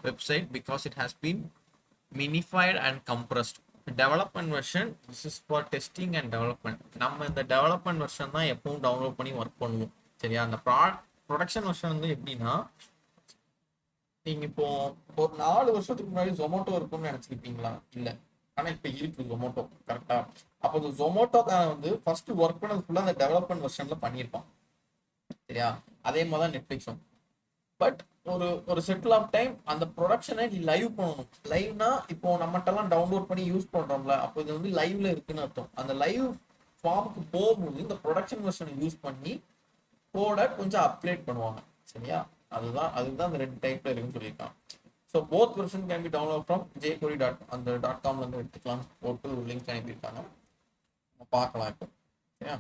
website because it has been minified and compressed. Development version, this is for testing and development. நம்ம இந்த development version தான் எப்பவும் download பண்ணி work பண்ணுவோம். சரியா? அந்த production version வந்து எப்படின்னா, நீங்க இப்போ ஒரு 4 வருஷத்துக்கு முன்னாடி ஜொமேட்டோ இருக்கும்னு நினைச்சிருப்பீங்களா? இல்ல. ஆனா இப்ப இருக்கு ஜொமேட்டோ. கரெக்டா? அப்போ இந்த ஜொமேட்டோக்கான வந்து ஃபர்ஸ்ட் ஒர்க் பண்ணது ஃபுல்லா அந்த டெவலப்மெண்ட் வெர்ஷன்ல பண்ணியிருப்பான். சரியா? அதே மாதிரி தான் நெட்ஃபிளிக்ஸும். பட் ஒரு செட்டில் ஆஃப் டைம் அந்த ப்ரொடக்ஷனை லைவ் பண்ணணும். லைவ்னா இப்போ நம்மகிட்டலாம் டவுன்லோட் பண்ணி யூஸ் பண்றோம்ல, அப்போ இது வந்து லைவ்ல இருக்குன்னு அர்த்தம். அந்த லைவ் ஃபார்முக்கு போகும்போது இந்த ப்ரொடக்ஷன் வெர்ஷனை யூஸ் பண்ணி கோடை கொஞ்சம் அப்கிரேட் பண்ணுவாங்க. சரியா? அதுதான் அந்த 2 டைப்ல இருக்குன்னு சொல்லியிருக்காங்க. So both version can be download from jQuery அந்த .comல இருந்து எடுத்துக்கலாம் போட்டு லிங்க் அனுப்பியிருக்காங்க. பார்க்கலாம் இப்போ. சரியா?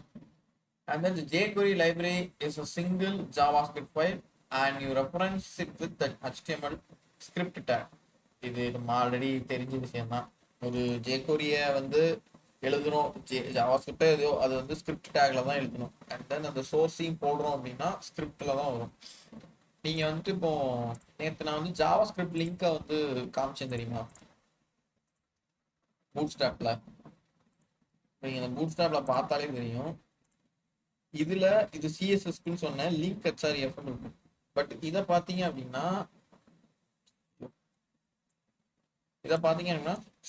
And then the jQuery library is a single JavaScript file and you reference it with the HTML script tag. இது நம்ம ஆல்ரெடி தெரிஞ்ச விஷயம் தான். ஒரு jQuery-யை வந்து எழுதணும், JavaScript எதையோ அது வந்து ஸ்கிரிப்ட் டேக்ல தான் எழுதணும். அண்ட் தென் அந்த சோர்ஸையும் போடுறோம் அப்படின்னா ஸ்கிரிப்ட்ல தான் வரும். நீங்க வந்துட்டு இப்போ நேற்று நான் வந்து ஜாவாஸ்கிரிப்ட் லிங்கை வந்து காமிச்சேன் தெரியுமா? பூட்ஸ்ட்ராப்ல. நீங்க அந்த பூட்ஸ்ட்ராப்ல பார்த்தாலே தெரியும். இதுல இது சிஎஸ்எஸ்ன்னு சொன்ன லிங்க் ஹெச்ஆர்எஃப் இருக்கும். பட் இதை பார்த்தீங்க அப்படின்னா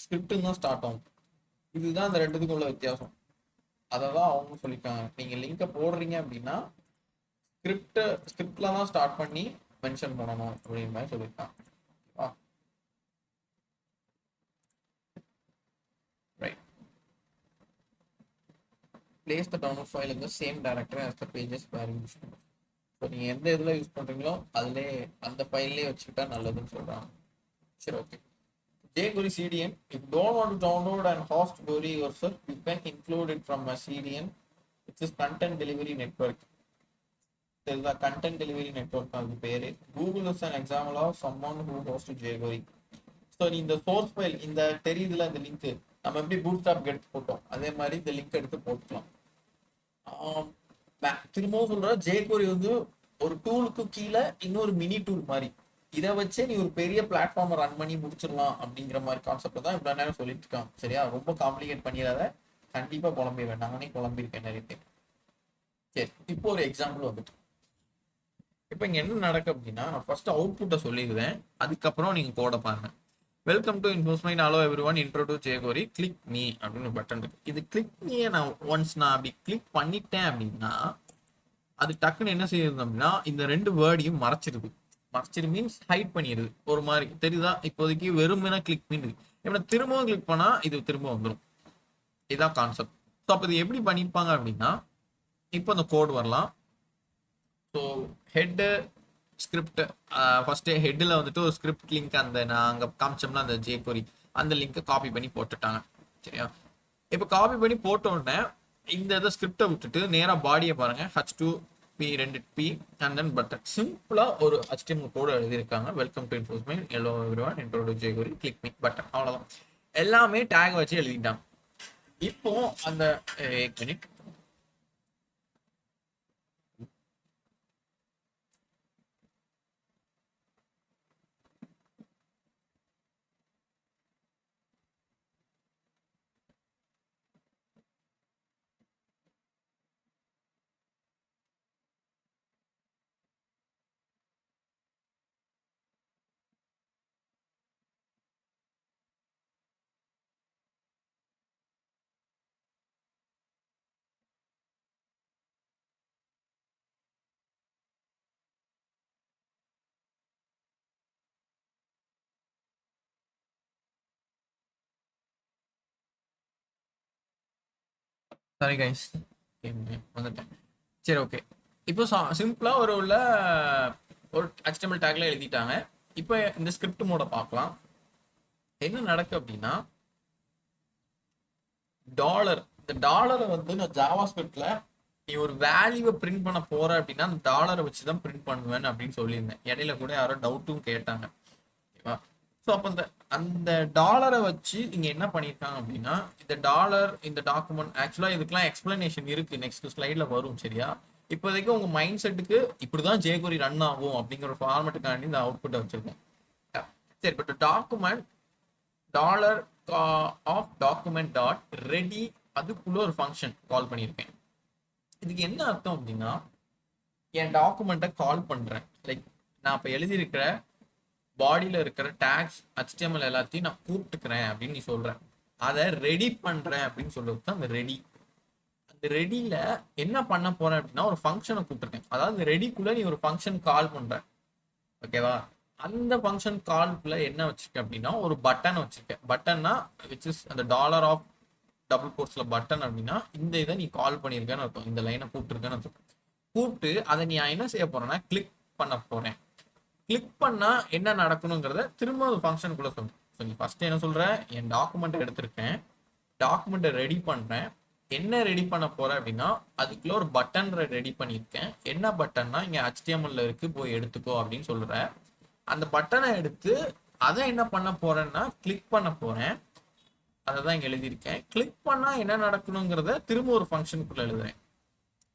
ஸ்கிரிப்ட் தான் ஸ்டார்ட் ஆகும். இதுதான் அந்த ரெண்டுத்துக்கும் உள்ள வித்தியாசம். அதை தான் அவங்க சொல்லியிருக்காங்க. நீங்க லிங்கை போடுறீங்க அப்படின்னா ஸ்கிரிப்ட்ல தான் ஸ்டார்ட் பண்ணி மென்ஷன் பண்ணணும் அப்படிங்கிற மாதிரி சொல்லியிருக்காங்க. Right. Place the download file in the same directory as the pages where you use. So நீங்கள் எந்த இதில் யூஸ் பண்ணுறீங்களோ அதிலே அந்த ஃபைல்லே வச்சுக்கிட்டா நல்லதுன்னு சொல்கிறாங்க. சரி, okay. jQuery CDN. If you don't want to download and host query yourself, you can include it from a CDN, which is Content Delivery Network. There is a Content Delivery Network அது பேரு. Google is an example of someone who hosts jQuery. So இந்த source file இந்த தெரியுதுல இந்த link நம்ம எப்படி bootstrap எடுத்து போட்டோம் அதே மாதிரி இந்த லிங்க் எடுத்து போட்டுக்கலாம். திரும்பவும் சொல்ற jQuery வந்து ஒரு டூலுக்கு கீழே இன்னொரு மினி டூல் மாதிரி. இதை வச்சே நீ ஒரு பெரிய பிளாட்ஃபார்மை ரன் பண்ணி முடிச்சிடலாம் அப்படிங்கிற மாதிரி கான்செப்ட் தான் இவ்வளோ நேரம் சொல்லிட்டு இருக்காங்க. சரியா? ரொம்ப காம்ப்ளிகேட் பண்ணிடாத. கண்டிப்பா குழம்பிடுவேன். நானே குழம்பிருக்கேன் நிறைய டைம். சரி, இப்போ ஒரு எக்ஸாம்பிள் வந்துட்டு இப்போ இங்க என்ன நடக்கு அப்படின்னா, நான் ஃபர்ஸ்ட் அவுட்புட்டை சொல்லிடுவேன், அதுக்கப்புறம் நீங்க கோடை பாருங்க. Welcome to Infosmine, hello everyone, intro to jQuery, click me அப்படின்னு பட்டன் இருக்கு. இது கிளிக் மீ நான் அப்படி கிளிக் பண்ணிட்டேன் அப்படின்னா அது டக்குன்னு என்ன செய்யுது அப்படின்னா இந்த 2 வேர்டையும் மறைச்சிருது. மீன்ஸ் ஹைட் பண்ணிடுது. ஒரு மாதிரி தெரியுதா? இப்போதைக்கு வெறுமனே கிளிக் மீன் இப்போ திரும்பவும் கிளிக் பண்ணா இது திரும்ப வந்துடும். இதுதான் கான்செப்ட். ஸோ அப்போ இது எப்படி பண்ணியிருப்பாங்க அப்படின்னா, இப்போ அந்த கோட் வரலாம். ஸோ ஹெட்டு ஸ்கிரிப்ட் ஃபர்ஸ்ட் ஹெட்டில் வந்துட்டு ஒரு ஸ்கிரிப்ட் லிங்க் அந்த நான் அங்கே காமிச்சோம்னா அந்த jQuery அந்த லிங்கை காப்பி பண்ணி போட்டுட்டாங்க. சரியா? இப்போ காப்பி பண்ணி போட்ட உடனே இந்த இதை ஸ்கிரிப்டை விட்டுட்டு நேராக பாடியை பாருங்க. H2P 2P and then button. சிம்பிளாக ஒரு HTML கோடு எழுதியிருக்காங்க. Welcome to Infosmine, hello everyone, intro to jQuery, click me button. அவ்வளோதான். எல்லாமே டேக் வச்சு எழுதிட்டாங்க. இப்போ அந்த மினிட் சாரி கைஸ் வந்துட்டேன். சரி, ஓகே. இப்போ சிம்பிளா ஒரு HTML டேக்ல எழுதிட்டாங்க. இப்போ இந்த ஸ்கிரிப்ட் மோட பார்க்கலாம். என்ன நடக்கு அப்படின்னா, இந்த டாலரை வந்து நான் ஜாவா ஸ்கிரிப்ட்ல நீ ஒரு வேல்யூவை பிரிண்ட் பண்ண போற அப்படின்னா அந்த டாலரை வச்சுதான் பிரிண்ட் பண்ணுவேன் அப்படின்னு சொல்லியிருந்தேன். இடையில கூட யாரோ டவுட்டும் கேட்டாங்க. ஓகேவா? ஸோ அப்போ அந்த டாலரை வச்சு இங்க என்ன பண்ணியிருக்காங்க அப்படின்னா, இந்த டாலர் இந்த டாக்குமெண்ட் ஆக்சுவலா இதுக்கெல்லாம் எக்ஸ்பிளனேஷன் இருக்கு, நெக்ஸ்ட் ஸ்லைட்ல வரும் சரியா. இப்போதைக்கு உங்க மைண்ட் செட்டுக்கு இப்படிதான் ஜேகொரி ரன் ஆகும் அப்படிங்கிற ஃபார்மேட்டுக்காண்டி இந்த அவுட்புட்டை வச்சிருக்கோம். சரி, but document dollar of document dot ready அதுக்குள்ள ஒரு ஃபங்க்ஷன் கால் பண்ணியிருக்கேன். இதுக்கு என்ன அர்த்தம் அப்படின்னா, என் டாக்குமெண்ட்டை கால் பண்றேன். லைக் நான் இப்போ எழுதியிருக்கிற பாடியில் இருக்கிற டேக்ஸ் HTML எல்லாத்தையும் நான் கூப்பிட்டுக்கிறேன் அப்படின்னு நீ சொல்ற. அதை ரெடி பண்றேன் அப்படின்னு சொல்றது தான் அந்த ரெடி. அந்த ரெடியில என்ன பண்ண போறேன் அப்படின்னா, ஒரு ஃபங்க்ஷனை கூப்பிட்டுருக்கேன். அதாவது ரெடிக்குள்ள நீ ஒரு ஃபங்க்ஷன் கால் பண்ற, ஓகேவா. அந்த ஃபங்க்ஷன் கால்குள்ள என்ன வச்சிருக்க அப்படின்னா, ஒரு பட்டன் வச்சிருக்கேன். பட்டன்னா விச் இஸ் அந்த டாலர் ஆஃப் டபுள் கோட்ஸ்ல பட்டன் அப்படின்னா இந்த இதை நீ கால் பண்ணியிருக்கேன்னு அர்த்தம், இந்த லைனை கூப்பிட்டுருக்கேன்னு அர்த்தம். கூப்பிட்டு அதை நீ என்ன செய்ய போறேன்னா கிளிக் பண்ண போறேன். கிளிக் பண்ணா என்ன நடக்கணுங்கிறத திரும்ப ஒரு ஃபங்க்ஷனுக்குள்ள சொல்லணும். ஸோ நீ ஃபர்ஸ்ட் என்ன சொல்ற, என் டாக்குமெண்ட் எடுத்திருக்கேன், டாக்குமெண்ட்டை ரெடி பண்றேன். என்ன ரெடி பண்ண போறேன் அப்படின்னா, அதுக்குள்ள ஒரு பட்டன் ரெடி பண்ணியிருக்கேன். என்ன பட்டன்னா இங்க HTML இருக்கு, போய் எடுத்துக்கோ அப்படின்னு சொல்றேன். அந்த பட்டனை எடுத்து அதை என்ன பண்ண போறேன்னா கிளிக் பண்ண போறேன். அதை தான் இங்க எழுதியிருக்கேன். கிளிக் பண்ணா என்ன நடக்கணுங்கிறத திரும்ப ஒரு ஃபங்க்ஷனுக்குள்ள எழுதுறேன்.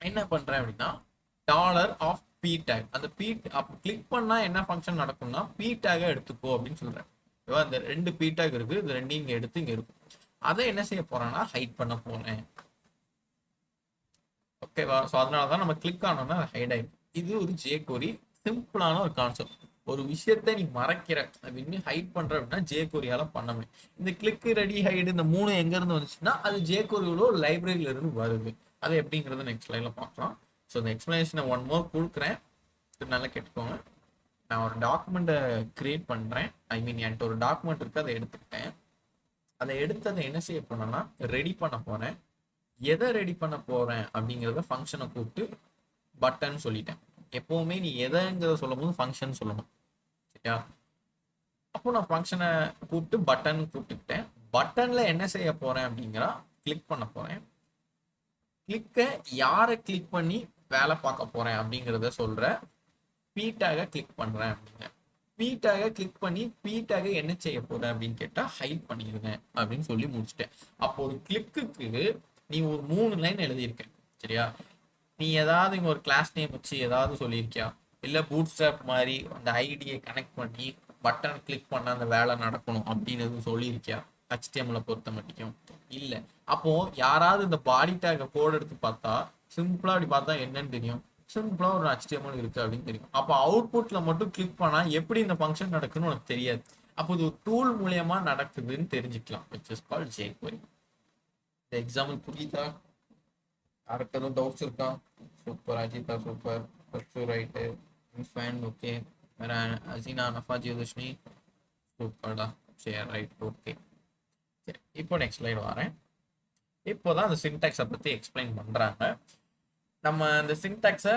என்ன பண்றேன் அப்படின்னா, டாலர் ஆஃப் பி டேக், அந்த பி அப்போ கிளிக் பண்ணா என்ன ஃபங்க்ஷன் நடக்கும்னா பி டேகை எடுத்துக்கோ அப்படின்னு சொல்றேன். இந்த 2 பி டேக் இருக்கு, இது ரெண்டையும் இங்க எடுத்து இங்க இருக்கும். அதை என்ன செய்ய போறேன்னா ஹைட் பண்ண போறேன், ஓகேவா. ஸோ அதனால தான் நம்ம கிளிக் ஆனோம்னா ஹைட் ஆயிடும். இது ஒரு ஜேகொரி சிம்பிளான ஒரு கான்செப்ட். ஒரு விஷயத்தை நீ மறைக்கிற அப்படின்னு ஹைட் பண்ற அப்படின்னா ஜேகொரியால பண்ணணும். இந்த கிளிக் ரெடி ஹைடு இந்த 3 எங்க இருந்து வந்துச்சுன்னா அது ஜேகொரியோட ஒரு லைப்ரரியில இருந்து வருது. அது எப்படிங்கிறது நெக்ஸ்ட் ஸ்லைட்ல பார்க்கலாம். ஸோ இந்த எக்ஸ்பிளனேஷனை ஒன் மோர் கொடுக்குறேன், நல்லா கேட்டுக்கோங்க. நான் ஒரு டாக்குமெண்ட்டை கிரியேட் பண்றேன். ஐ மீன் என்கிட்ட ஒரு டாக்குமெண்ட் இருக்கு, அதை எடுத்துக்கிட்டேன். அதை எடுத்து அதை என்ன செய்ய போனேன்னா ரெடி பண்ண போறேன். எதை ரெடி பண்ண போறேன் அப்படிங்கிறத ஃபங்க்ஷனை கூப்பிட்டு பட்டன் சொல்லிட்டேன். எப்பவுமே நீ எதைங்கிறத சொல்லும் போது ஃபங்க்ஷன் சொல்லணும், சரியா. அப்போ நான் ஃபங்க்ஷனை கூப்பிட்டு பட்டன் கூப்பிட்டுக்கிட்டேன். பட்டன்ல என்ன செய்ய போறேன் அப்படிங்கிறா கிளிக் பண்ண போறேன். கிளிக்கை யாரை கிளிக் பண்ணி வேலை பார்க்க போறேன் அப்படிங்கிறத சொல்ற. பி டேகை கிளிக் பண்றேன் அப்படிங்க. பி டேகை கிளிக் பண்ணி பி டேகை என்ன செய்ய போறேன் அப்படின்னு கேட்டா ஹைட் பண்ணிருங்க அப்படின்னு சொல்லி முடிச்சிட்டேன். அப்போ ஒரு கிளிக்குக்கு நீ ஒரு 3 லைன் எழுதியிருக்க, சரியா. நீ ஏதாவது இங்க ஒரு கிளாஸ் நேம் வச்சு ஏதாவது சொல்லியிருக்கியா, இல்ல பூட் ஸ்ட்ராப் மாதிரி அந்த ஐடியை கனெக்ட் பண்ணி பட்டன் கிளிக் பண்ண அந்த வேலை நடக்கணும் அப்படின்னு எதுவும் சொல்லியிருக்கியா HTML பொறுத்த மட்டும் இல்ல. அப்போ யாராவது இந்த பாடி டேக கோட் எடுத்து பார்த்தா சிம்பிளா அப்படி பார்த்தா என்னன்னு தெரியும், சிம்பிளா ஒரு HTML இருக்கு அப்படின்னு தெரியும். அப்போ அவுட்புட்ல மட்டும் கிளிக் பண்ணா எப்படி இந்த ஃபங்க்ஷன் நடக்குன்னு உனக்கு தெரியாது. அப்போ இது ஒரு டூல் மூலியமா நடக்குதுன்னு தெரிஞ்சுக்கலாம், which is called jQuery. இந்த எக்ஸாம்பிள் புரியுதா? யாருக்கு எதுவும் டவுட்ஸ் இருக்கா? Super Ajitha, super purse right fan okay. வேற அசீனா நஃபா ஜியோதர்ஷினி சூப்பர்டா, சரி ரைட் ஓகே. சரி, இப்போ நெக்ஸ்ட் ஸ்லைடு வரேன். இப்போதான் அந்த சின்டாக்ஸை பற்றி எக்ஸ்பிளைன் பண்ணுறாங்க. நம்ம இந்த சின்டாக்ஸை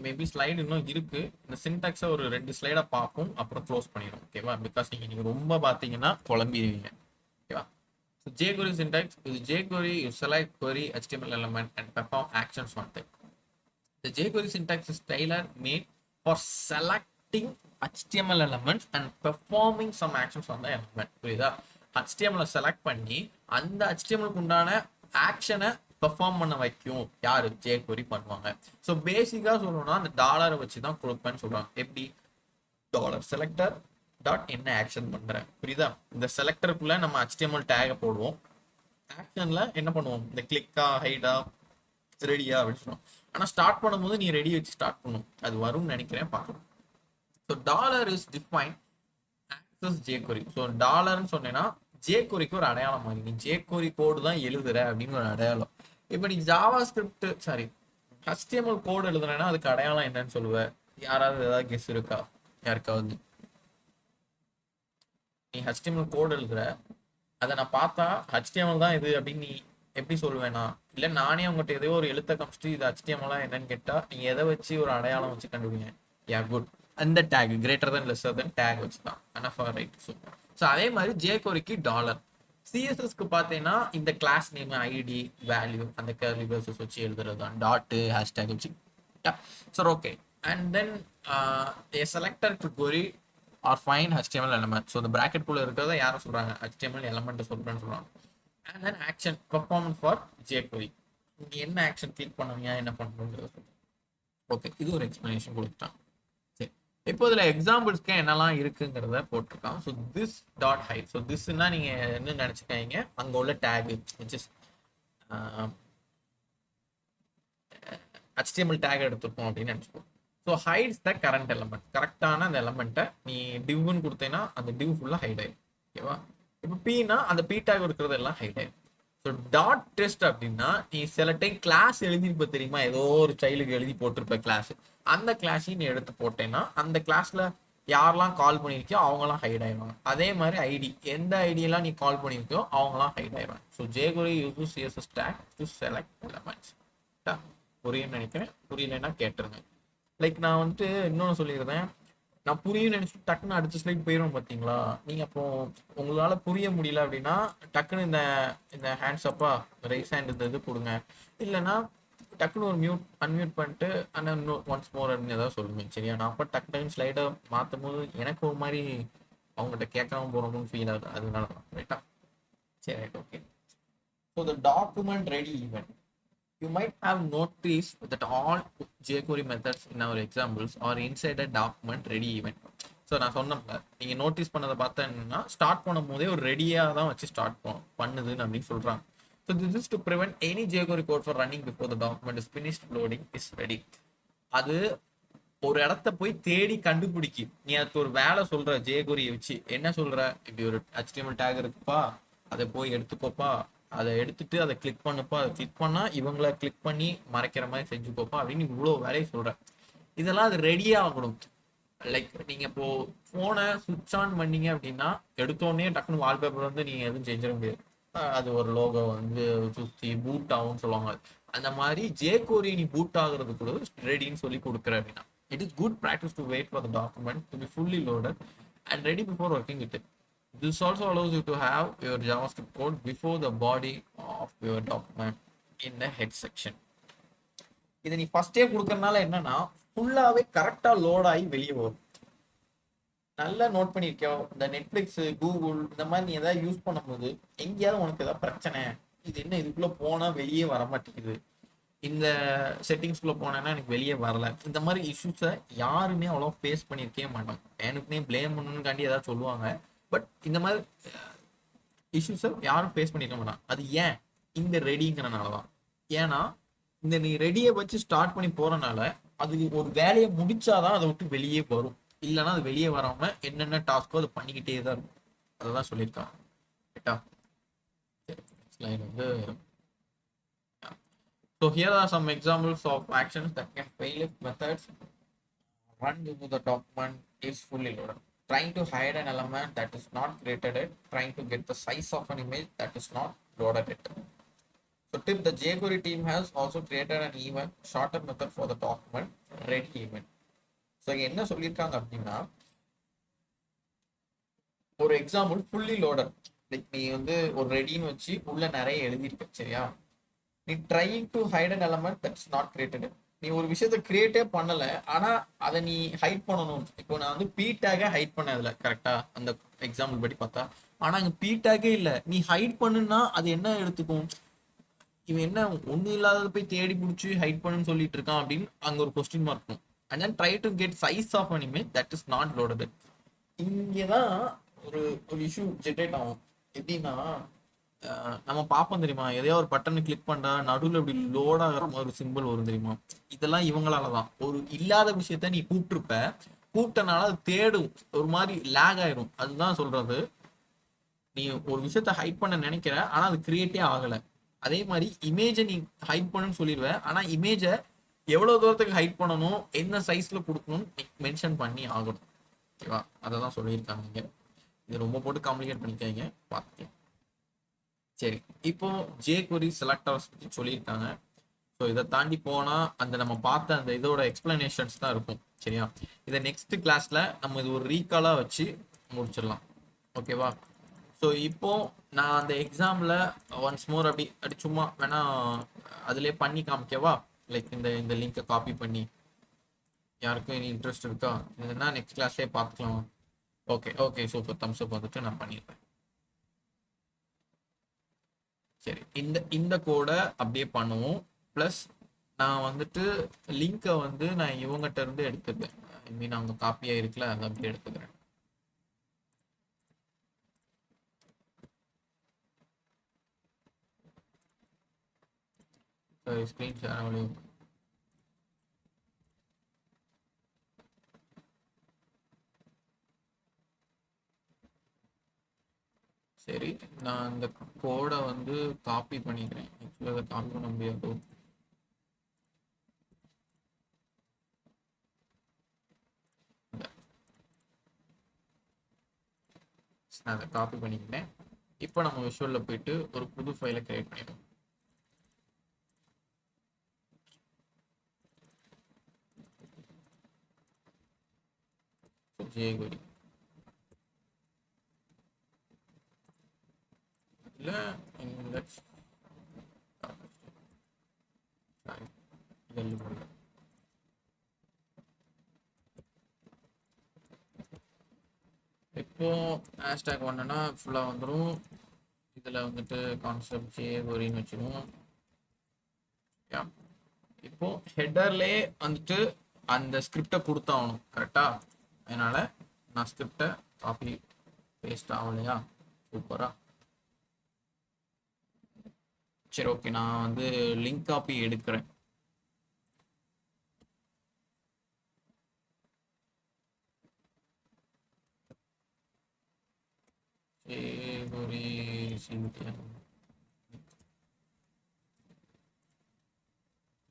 மேபி ஸ்லைடு இன்னும் இருக்கு, இந்த சின்டாக்ஸை ஒரு 2 ஸ்லைடை பார்ப்போம், அப்புறம் க்ளோஸ் பண்ணிடும், ஓகேவா. பிகாஸ் நீங்கள் ரொம்ப பார்த்தீங்கன்னா குழம்பிடுவீங்க, ஓகேவா. So jQuery syntax is jQuery, you select query HTML element and perform actions on it. The jQuery syntax is tailor-made for selecting HTML elements and performing some actions on the element. புரியுதா? HTML select பண்ணி அந்த HTML உண்டான ஆக்ஷனை perform பண்ண வைக்கும் யாரு, jQuery பண்ணுவாங்க. So பேசிக்கா சொல்லணும்னா அந்த டாலரை வச்சு தான் கொடுப்பேன்னு சொல்றாங்க. எப்படி டாலர் செலக்டர் டாட் என்ன ஆக்ஷன் பண்றேன், புரியுதா. இந்த செலக்டருக்குள்ள நம்ம HTML டேக போடுவோம். ஆக்ஷன்ல என்ன பண்ணுவோம், இந்த கிளிக்கா ஹைடா ரெடியா அப்படின்னு சொல்லுவோம். ஆனா ஸ்டார்ட் பண்ணும்போது நீ ரெடி வச்சு ஸ்டார்ட் பண்ணும், அது வரும்னு நினைக்கிறேன், பார்க்கலாம். So dollar is define access jQuery. So டாலர்னு சொன்னேன்னா jQueryக்கு ஒரு அடையாளம் மாதிரி, நீ jQuery கோடு தான் எழுதுற அப்படின்னு ஒரு அடையாளம். இப்போ நீ ஜாவா ஸ்கிரிப்ட் சாரி HTML கோடு எழுதுறேன்னா அதுக்கு அடையாளம் என்னன்னு சொல்லுவ? யாராவது ஏதாவது கெஸ் இருக்கா யாருக்காவது? நீ HTML கோடு எழுதுற, அதை நான் பார்த்தா HTML தான் இது அப்படின்னு நீ எப்படி சொல்லுவேனா? இல்லை நானே உங்கள்கிட்ட ஏதோ ஒரு எழுத்த காமிச்சிட்டு இது HTML என்னன்னு கேட்டா நீங்க எதை வச்சு ஒரு அடையாளம் வச்சு கண்டுபிடிங்க? யா குட், அந்த take greater than lesser then take வச்சு தான் அனஃபா ரைட். ஸோ அதே மாதிரி jQueryக்கு டாலர். சிஎஸ்எஸ்க்கு பார்த்தீங்கன்னா இந்த கிளாஸ் நேம் ஐடி வேல்யூ அந்த கர்லி பிரேசஸ் வச்சு எழுதுறது தான், டாட்டு ஹேஷ்டேக் வச்சு. Sir okay. And then a selector to query or find HTML element. ஸோ இந்த ப்ராக்கெட் குள்ள இருக்கிறத யாரும் சொல்றாங்க, HTML எலமெண்ட் சொல்றேன்னு சொல்றாங்க. And then action performance for jQuery. நீங்க என்ன ஆக்ஷன் கிளிக் பண்ணுவீங்க, என்ன பண்ணுங்கிறத சொல்லுங்க. ஓகே, இது ஒரு எக்ஸ்பிளனேஷன் கொடுத்துட்டான். சரி, இப்போ இதுல எக்ஸாம்பிள்ஸ்க்கு என்னெல்லாம் இருக்குங்கிறத போட்டிருக்கான். So this dot hide. So திஸ்னா நீங்க என்ன நினைச்சுக்காங்க, அங்க உள்ள tag which is HTML tag எடுத்துருக்கோம் அப்படின்னு நினச்சிக்கோ. So hides the current element. கரெக்டான அந்த எலமெண்ட்டை நீ டிவ்னு கொடுத்தேன்னா அந்த டிவ் ஃபுல்லாக ஹைட் ஆயிடும். ஓகேவா? இப்போ பீனா அந்த பி டேக் இருக்கிறது எல்லாம் ஹைட் ஆயிடும். ஸோ டாட் டெஸ்ட் அப்படின்னா நீ சில டைம் கிளாஸ் எழுதிருப்ப தெரியுமா, ஏதோ ஒரு சைல்டுக்கு எழுதி போட்டிருப்ப கிளாஸ், அந்த கிளாஸையும் நீ எடுத்து போட்டேன்னா அந்த கிளாஸ்ல யாரெல்லாம் கால் பண்ணியிருக்கியோ அவங்களாம் ஹைட் ஆயிடுவாங்க. அதே மாதிரி ஐடி, எந்த ஐடியெல்லாம் நீ கால் பண்ணியிருக்கியோ அவங்களாம் ஹைட் ஆயிடுவாங்க. So jQuery uses CSS tag to select elements. புரியும்னு நினைக்கிறேன். புரியலைன்னா கேட்டுருங்க. லைக் நான் வந்துட்டு இன்னொன்று சொல்லியிருந்தேன், நான் புரியும் நினைச்சிட்டு டக்குன்னு அடுத்த ஸ்லைட் போயிடும் பார்த்தீங்களா. நீங்கள் அப்போ உங்களால் புரிய முடியல அப்படின்னா டக்குன்னு இந்த இந்த ஹேண்ட்ஸ் அப்பா ரைஸ் ஹேண்ட் இந்த இது கொடுங்க, இல்லைன்னா டக்குன்னு ஒரு அன்மியூட் பண்ணிட்டு ஆனால் இன்னும் ஒன்ஸ் மோர் அப்படின்னு ஏதாவது சொல்லுங்க. சரியா? நான் அப்போ டக்கு டக்குன்னு ஸ்லைடை மாற்றும் போது எனக்கு ஒரு மாதிரி அவங்ககிட்ட கேட்காம போகிறோம்னு ஃபீல் ஆகுது. அதனால தான். ரைட்டா? சரி, right, okay. So the document ready event. You might have noticed that all jQuery methods in our examples are inside a document ready event. So நான் சொன்னேன்ல, நீங்கள் நோட்டீஸ் பண்ணதை பார்த்தா என்னன்னா, ஸ்டார்ட் பண்ணும் போதே ஒரு ரெடியாக தான் வச்சு ஸ்டார்ட் பண்ணுதுன்னு அப்படின்னு சொல்கிறாங்க. So this is to prevent any jQuery code for running before the document is finished loading is ready. அது ஒரு இடத்த போய் தேடி கண்டுபிடிக்கி, நீ அதுக்கு ஒரு வேலை சொல்ற jQuery வச்சு என்ன சொல்ற, இப்படி ஒரு HTML டேக் இருக்குப்பா, அதை போய் எடுத்துக்கோப்பா, அதை எடுத்துட்டு அதை கிளிக் பண்ணுப்பா, அதை கிளிக் பண்ணா இவங்களை கிளிக் பண்ணி மறைக்கிற மாதிரி செஞ்சுக்கோப்பா அப்படின்னு இவ்வளோ வேலையை சொல்றேன். இதெல்லாம் அது ரெடியாக ஆகணும். லைக் நீங்க இப்போ போனை சுவிட்ச் ஆன் பண்ணீங்க அப்படின்னா எடுத்தோடனே டக்குனு வால்பேப்பர் வந்து நீங்க எதுவும் செஞ்சிட முடியாது. அது ஒரு லோகோ வந்து சுத்தி பூட் ஆகும்னு சொல்லுவாங்க. அந்த மாதிரி jQuery நீ பூட் ஆகுறது கூட ரெடின்னு சொல்லி கொடுக்குற அப்படின்னா it is good practice to wait for the document to be fully loaded and ready before working with it. This also allows you to have your JavaScript code before the body of your document in the head section. இதை நீ ஃபர்ஸ்டே கொடுக்கறதுனால என்னன்னா ஃபுல்லாவே கரெக்டா load ஆகி வெளியே வரும். நல்லா நோட் பண்ணிருக்கோம். இந்த நெட்ஃபிளிக்ஸ், கூகுள் இந்த மாதிரி நீ ஏதாவது யூஸ் பண்ணும்போது எங்கேயாவது உனக்கு ஏதாவது பிரச்சனை, இது என்ன இதுக்குள்ள போனா வெளியே வர மாட்டேங்குது, இந்த செட்டிங்ஸ்குள்ள போனேன்னா எனக்கு வெளியே வரல, இந்த மாதிரி இஷ்யூஸை யாருமே அவ்வளோ ஃபேஸ் பண்ணியிருக்கவே மாட்டோம். எனக்குனே பிளேம் பண்ணணும்காண்டி ஏதாவது சொல்லுவாங்க. பட் இந்த மாதிரி இஷ்யூஸை யாரும் ஃபேஸ் பண்ணிக்க மாட்டாங்க. அது ஏன்? இந்த ரெடிங்கிறனால தான். ஏன்னா இந்த நீ ரெடியை வச்சு ஸ்டார்ட் பண்ணி போறனால அது ஒரு வேலையை முடிச்சாதான் அதை விட்டு வெளியே வரும். இல்லைன்னா அது வெளியே வராம என்னென்ன டாஸ்கோ அதை பண்ணிக்கிட்டே தான் இருக்கும். அததான் சொல்லியிருக்காங்க. ரைட்டா? ஸ்லைட் வந்து so here are some examples of actions that can fail if methods run before the document is fully loaded. Trying to hide an element that is not created it, trying to get the size of an image that is not loaded it. So tip, the jQuery team has also created an event shorter method for the document ready event. So என்ன சொல்லியிருக்காங்க அப்படின்னா, ஒரு example fully loaded, like நீ வந்து ஒரு ரெடின்னு வச்சு உள்ள நிறைய எழுதியிருக்க. சரியா? நீ trying to hide an element that's not created. நீ ஒரு விஷயத்த கிரியேட்டே பண்ணல, ஆனா அதை நீ ஹைட் பண்ணணும். இப்போ நான் வந்து பி டேகை ஹைட் பண்ணதில்ல, கரெக்டா? அந்த எக்ஸாம்பிள் படி பார்த்தா. ஆனா அங்க பி டேகே இல்லை, நீ ஹைட் பண்ணுன்னா அது என்ன எடுத்துக்கும், இவன் என்ன ஒன்றும் இல்லாதது போய் தேடி பிடிச்சி ஹைட் பண்ணுன்னு சொல்லிட்டு இருக்கான் அப்படின்னு அங்க ஒரு கொஸ்டின் மார்க் இருக்கும். And then try to get size of an image that is not loaded. இங்கதான் ஒரு ஒரு இஷ்யூ ஜென்ரேட் ஆகும். எப்படின்னா நம்ம பார்ப்போம் தெரியுமா, எதையோ ஒரு பட்டனை கிளிக் பண்ணா நடுவில் இப்படி லோட் ஆகிற மாதிரி ஒரு சிம்பிள் வரும் தெரியுமா. இதெல்லாம் இவங்களாலதான். ஒரு இல்லாத விஷயத்த நீ கூப்பிட்டுருப்ப, கூப்பிட்டனால அது தேடும், ஒரு மாதிரி லேக் ஆயிரும். அதுதான் சொல்றது, நீ ஒரு விஷயத்த ஹைட் பண்ண நினைக்கிற ஆனா அது கிரியேட்டே ஆகல. அதே மாதிரி இமேஜை நீ ஹைட் பண்ணுன்னு சொல்லிடுவ, ஆனா இமேஜை எவ்வளவு தூரத்துக்கு ஹைட் பண்ணணும், என்ன சைஸ்ல கொடுக்கணும்னு மென்ஷன் பண்ணி ஆகணும். ஓகேவா? அதை தான் சொல்லியிருக்காங்க இங்க. இது ரொம்ப போட்டு காம்ப்ளிகேட் பண்ணிக்காங்க, பார்த்துக்கலாம். சரி, இப்போ jQuery செலக்டர்ஸ் பற்றி சொல்லியிருக்காங்க. ஸோ இதை தாண்டி போனா அந்த நம்ம பார்த்த அந்த இதோட எக்ஸ்பிளனேஷன்ஸ் தான் இருக்கும். சரியா? இதை நெக்ஸ்ட் கிளாஸ்ல நம்ம இது ஒரு ரீகாலா வச்சு முடிச்சிடலாம். ஓகேவா? ஸோ இப்போ நான் அந்த எக்ஸாம்ல ஒன்ஸ் மோர் அப்படி சும்மா வேணா அதுலேயே பண்ணி காமிக்கவா? லைக் இந்த லிங்கை காப்பி பண்ணி, யாருக்கும் இனி இன்ட்ரெஸ்ட் இருக்கா? இதுனா நெக்ஸ்ட் கிளாஸ்லேயே பார்த்துக்கலாம். ஓகே ஓகே சூப்பர், தம்ஸ் அப் வந்துட்டு நான் பண்ணிடுறேன். சரி, இந்த இந்த கோடை அப்படியே பண்ணுவோம். ப்ளஸ் நான் வந்துட்டு லிங்கை வந்து நான் இவங்ககிட்ட இருந்து எடுத்துப்பேன். ஐ மீன் அவங்க காப்பியாக இருக்குல்ல, அதை அப்படியே எடுத்துக்கிறேன். சரி, ஸ்க்ரீன் ஷேர் ஆகலையும். சரி, நான் அந்த கோடை வந்து காப்பி பண்ணிக்கிறேன். ஆக்சுவலாக அதை காப்பி பண்ண முடியாது. நான் அதை காப்பி பண்ணிக்கிட்டேன். இப்போ நம்ம விஷுவலில் போயிட்டு ஒரு புது ஃபைலை கிரியேட் பண்ணிடுவோம். ஜேகொரி இல்லை, இப்போ ஹேஷ்டேக் ஒன்றுனா ஃபுல்லாக வந்துடும். இதில் வந்துட்டு கான்செப்ட் ஜேகொரின்னு வச்சுருவோம். இப்போ ஹெட்டர்லே வந்துட்டு அந்த ஸ்கிரிப்டை கொடுத்தாகணும் கரெக்டா. அதனால நான் ஸ்கிரிப்டை காப்பி பேஸ்ட் ஆகலையா, சூப்பரா. சரி ஓகே, நான் வந்து லிங்க் காப்பி எடுக்கிறேன். ஜேகொரி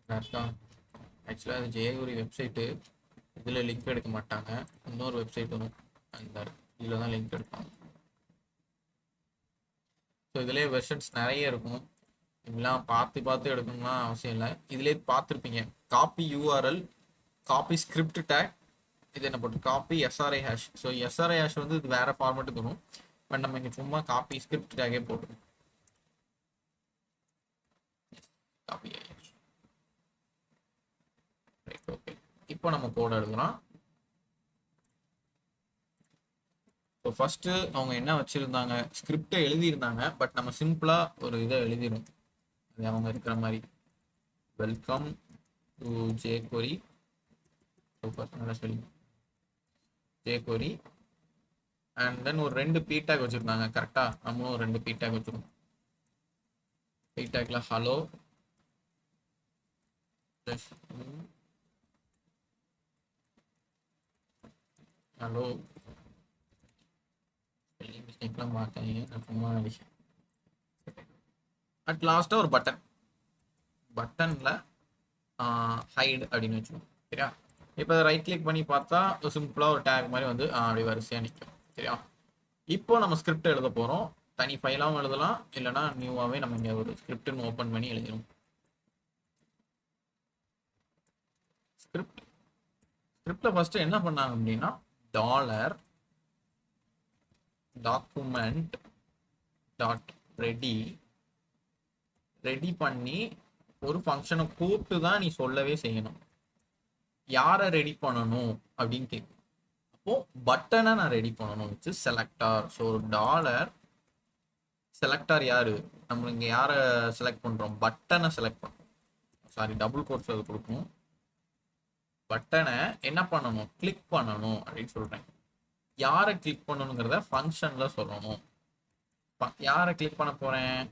கரெக்டா. ஆக்சுவலாக அது ஜேகொரி வெப்சைட்டு, இதில் லிங்க் எடுக்க மாட்டாங்க. இன்னொரு வெப்சைட் வரும், அந்த இதில் தான் லிங்க் எடுப்பாங்க. ஸோ இதிலே வெர்ஷன்ஸ் நிறைய இருக்கும். இதெல்லாம் பார்த்து பார்த்து எடுக்கணும்னா அவசியம் இல்லை. இதிலே பார்த்துருப்பீங்க, copy URL, copy script tag, இது என்ன போட்டு copy SRI hash. So SRI hash வந்து இது வேறு ஃபார்மேட்டுக்கு வரும். பட் நம்ம இங்கே சும்மா காப்பி ஸ்கிரிப்ட் டேக்கே போட்டுருவோம். Copy hash. ரைட் ஓகே, இப்போ நம்ம கோட் எழுதலாம். ஸோ ஃபஸ்ட்டு அவங்க என்ன வச்சுருந்தாங்க, ஸ்கிரிப்டை எழுதியிருந்தாங்க. பட் நம்ம சிம்பிளாக ஒரு இதை எழுதிடும், அது அவங்க இருக்கிற மாதிரி. வெல்கம் டு ஜேகொரி, சூப்பர், நல்லா சொல்லி ஜேகொரி. அண்ட் தென் ஒரு 2 பி டேக் வச்சுருந்தாங்க கரெக்டாக. நம்மளும் ஒரு 2 பி டேக் வச்சுருக்கோம். பி டேக்கில் ஹலோ, ஹலோ, மிஸ்டேக்லாம் பார்க்காதீங்க, நான் சும்மா அடிச்சேன். அட் லாஸ்ட்டாக ஒரு பட்டன், பட்டனில் ஹைடு அப்படின்னு வச்சுக்கோங்க சரியா. இப்போ ரைட் கிளிக் பண்ணி பார்த்தா சிம்பிளாக ஒரு டேக் மாதிரி வந்து அப்படி வரிசையாக நிற்கும் சரியா. இப்போ நம்ம ஸ்கிரிப்ட் எழுத போகிறோம். தனி ஃபைலாகவும் எழுதலாம், இல்லைனா நியூவாகவே நம்ம இங்கே ஒரு ஸ்கிரிப்ட்னு ஓப்பன் பண்ணி எழுதிடும். ஸ்கிரிப்டில் ஃபஸ்ட்டு என்ன பண்ணாங்க அப்படின்னா, dollar document dot ready ready பண்ணி ஒரு ஃபங்க்ஷனை கூப்பிட்டு தான் நீ சொல்லவே செய்யணும். யாரை ரெடி பண்ணணும் அப்படின்னு கேட்கும். அப்போ பட்டனை நான் ரெடி பண்ணணும், which is selector. So dollar selector யாரு, நம்ம இங்கே யாரை செலக்ட் பண்ணுறோம், பட்டனை செலக்ட் பண்ணுறோம். சாரி, டபுள் கோட்ஸ் அது கொடுக்கணும். பட்டனை என்ன பண்ணணும், கிளிக் பண்ணணும் அப்படின்னு சொல்கிறேன். யாரை கிளிக் பண்ணணுங்கிறத ஃபங்க்ஷனில் சொல்லணும். யாரை கிளிக் பண்ண போகிறேன்,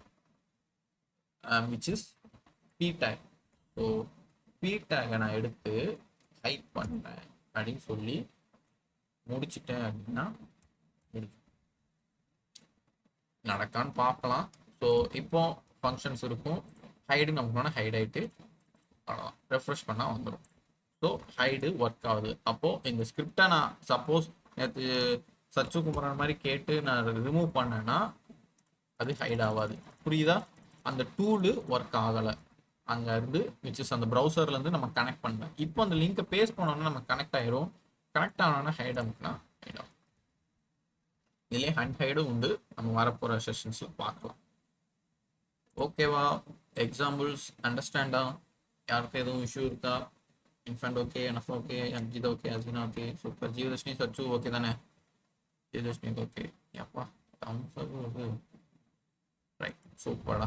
which is P tag. So P டேக்கை நான் எடுத்து டைப் பண்ணுறேன் அப்படின்னு சொல்லி முடிச்சிட்டேன் அப்படின்னா நடக்கான்னு பார்க்கலாம். ஸோ இப்போ ஃபங்க்ஷன்ஸ் இருக்கும். ஹைடு நமக்கு ஹைட் ஆகிட்டு ரெஃப்ரெஷ் பண்ணால் வந்துடும். ஸோ ஹைடு ஒர்க் ஆகுது. அப்போது இந்த ஸ்கிரிப்டை நான் சப்போஸ் நேற்று சச்சு குமரன் மாதிரி கேட்டு நான் ரிமூவ் பண்ணேன்னா அது ஹைட் ஆகாது. புரியுதா? அந்த டூலு ஒர்க் ஆகலை அங்கேருந்து, விச் இஸ் அந்த ப்ரௌசர்லேருந்து நம்ம கனெக்ட் பண்ணேன். இப்போ அந்த லிங்கை பேஸ்ட் பண்ணோன்னா நம்ம கனெக்ட் ஆயிரும். கனெக்ட் ஆனோன்னா ஹைட் ஆகுதுன்னா ஹைட் ஆகும். இதுலேயே ஹைடும் உண்டு, நம்ம வரப்போகிற செஷன்ஸில் பார்க்கலாம். ஓகேவா? எக்ஸாம்பிள்ஸ் அண்டர்ஸ்டாண்டா? யாருக்கு எதுவும் இஷ்யூ இருக்கா? Infant okay, NF okay, Ajith okay, Ajina okay, super. Jeevadharshini Sachu okay தானே? தேஜஸ்விக்கு ஓகே. அப்பா thumbs up ரைட் சூப்பர்டா.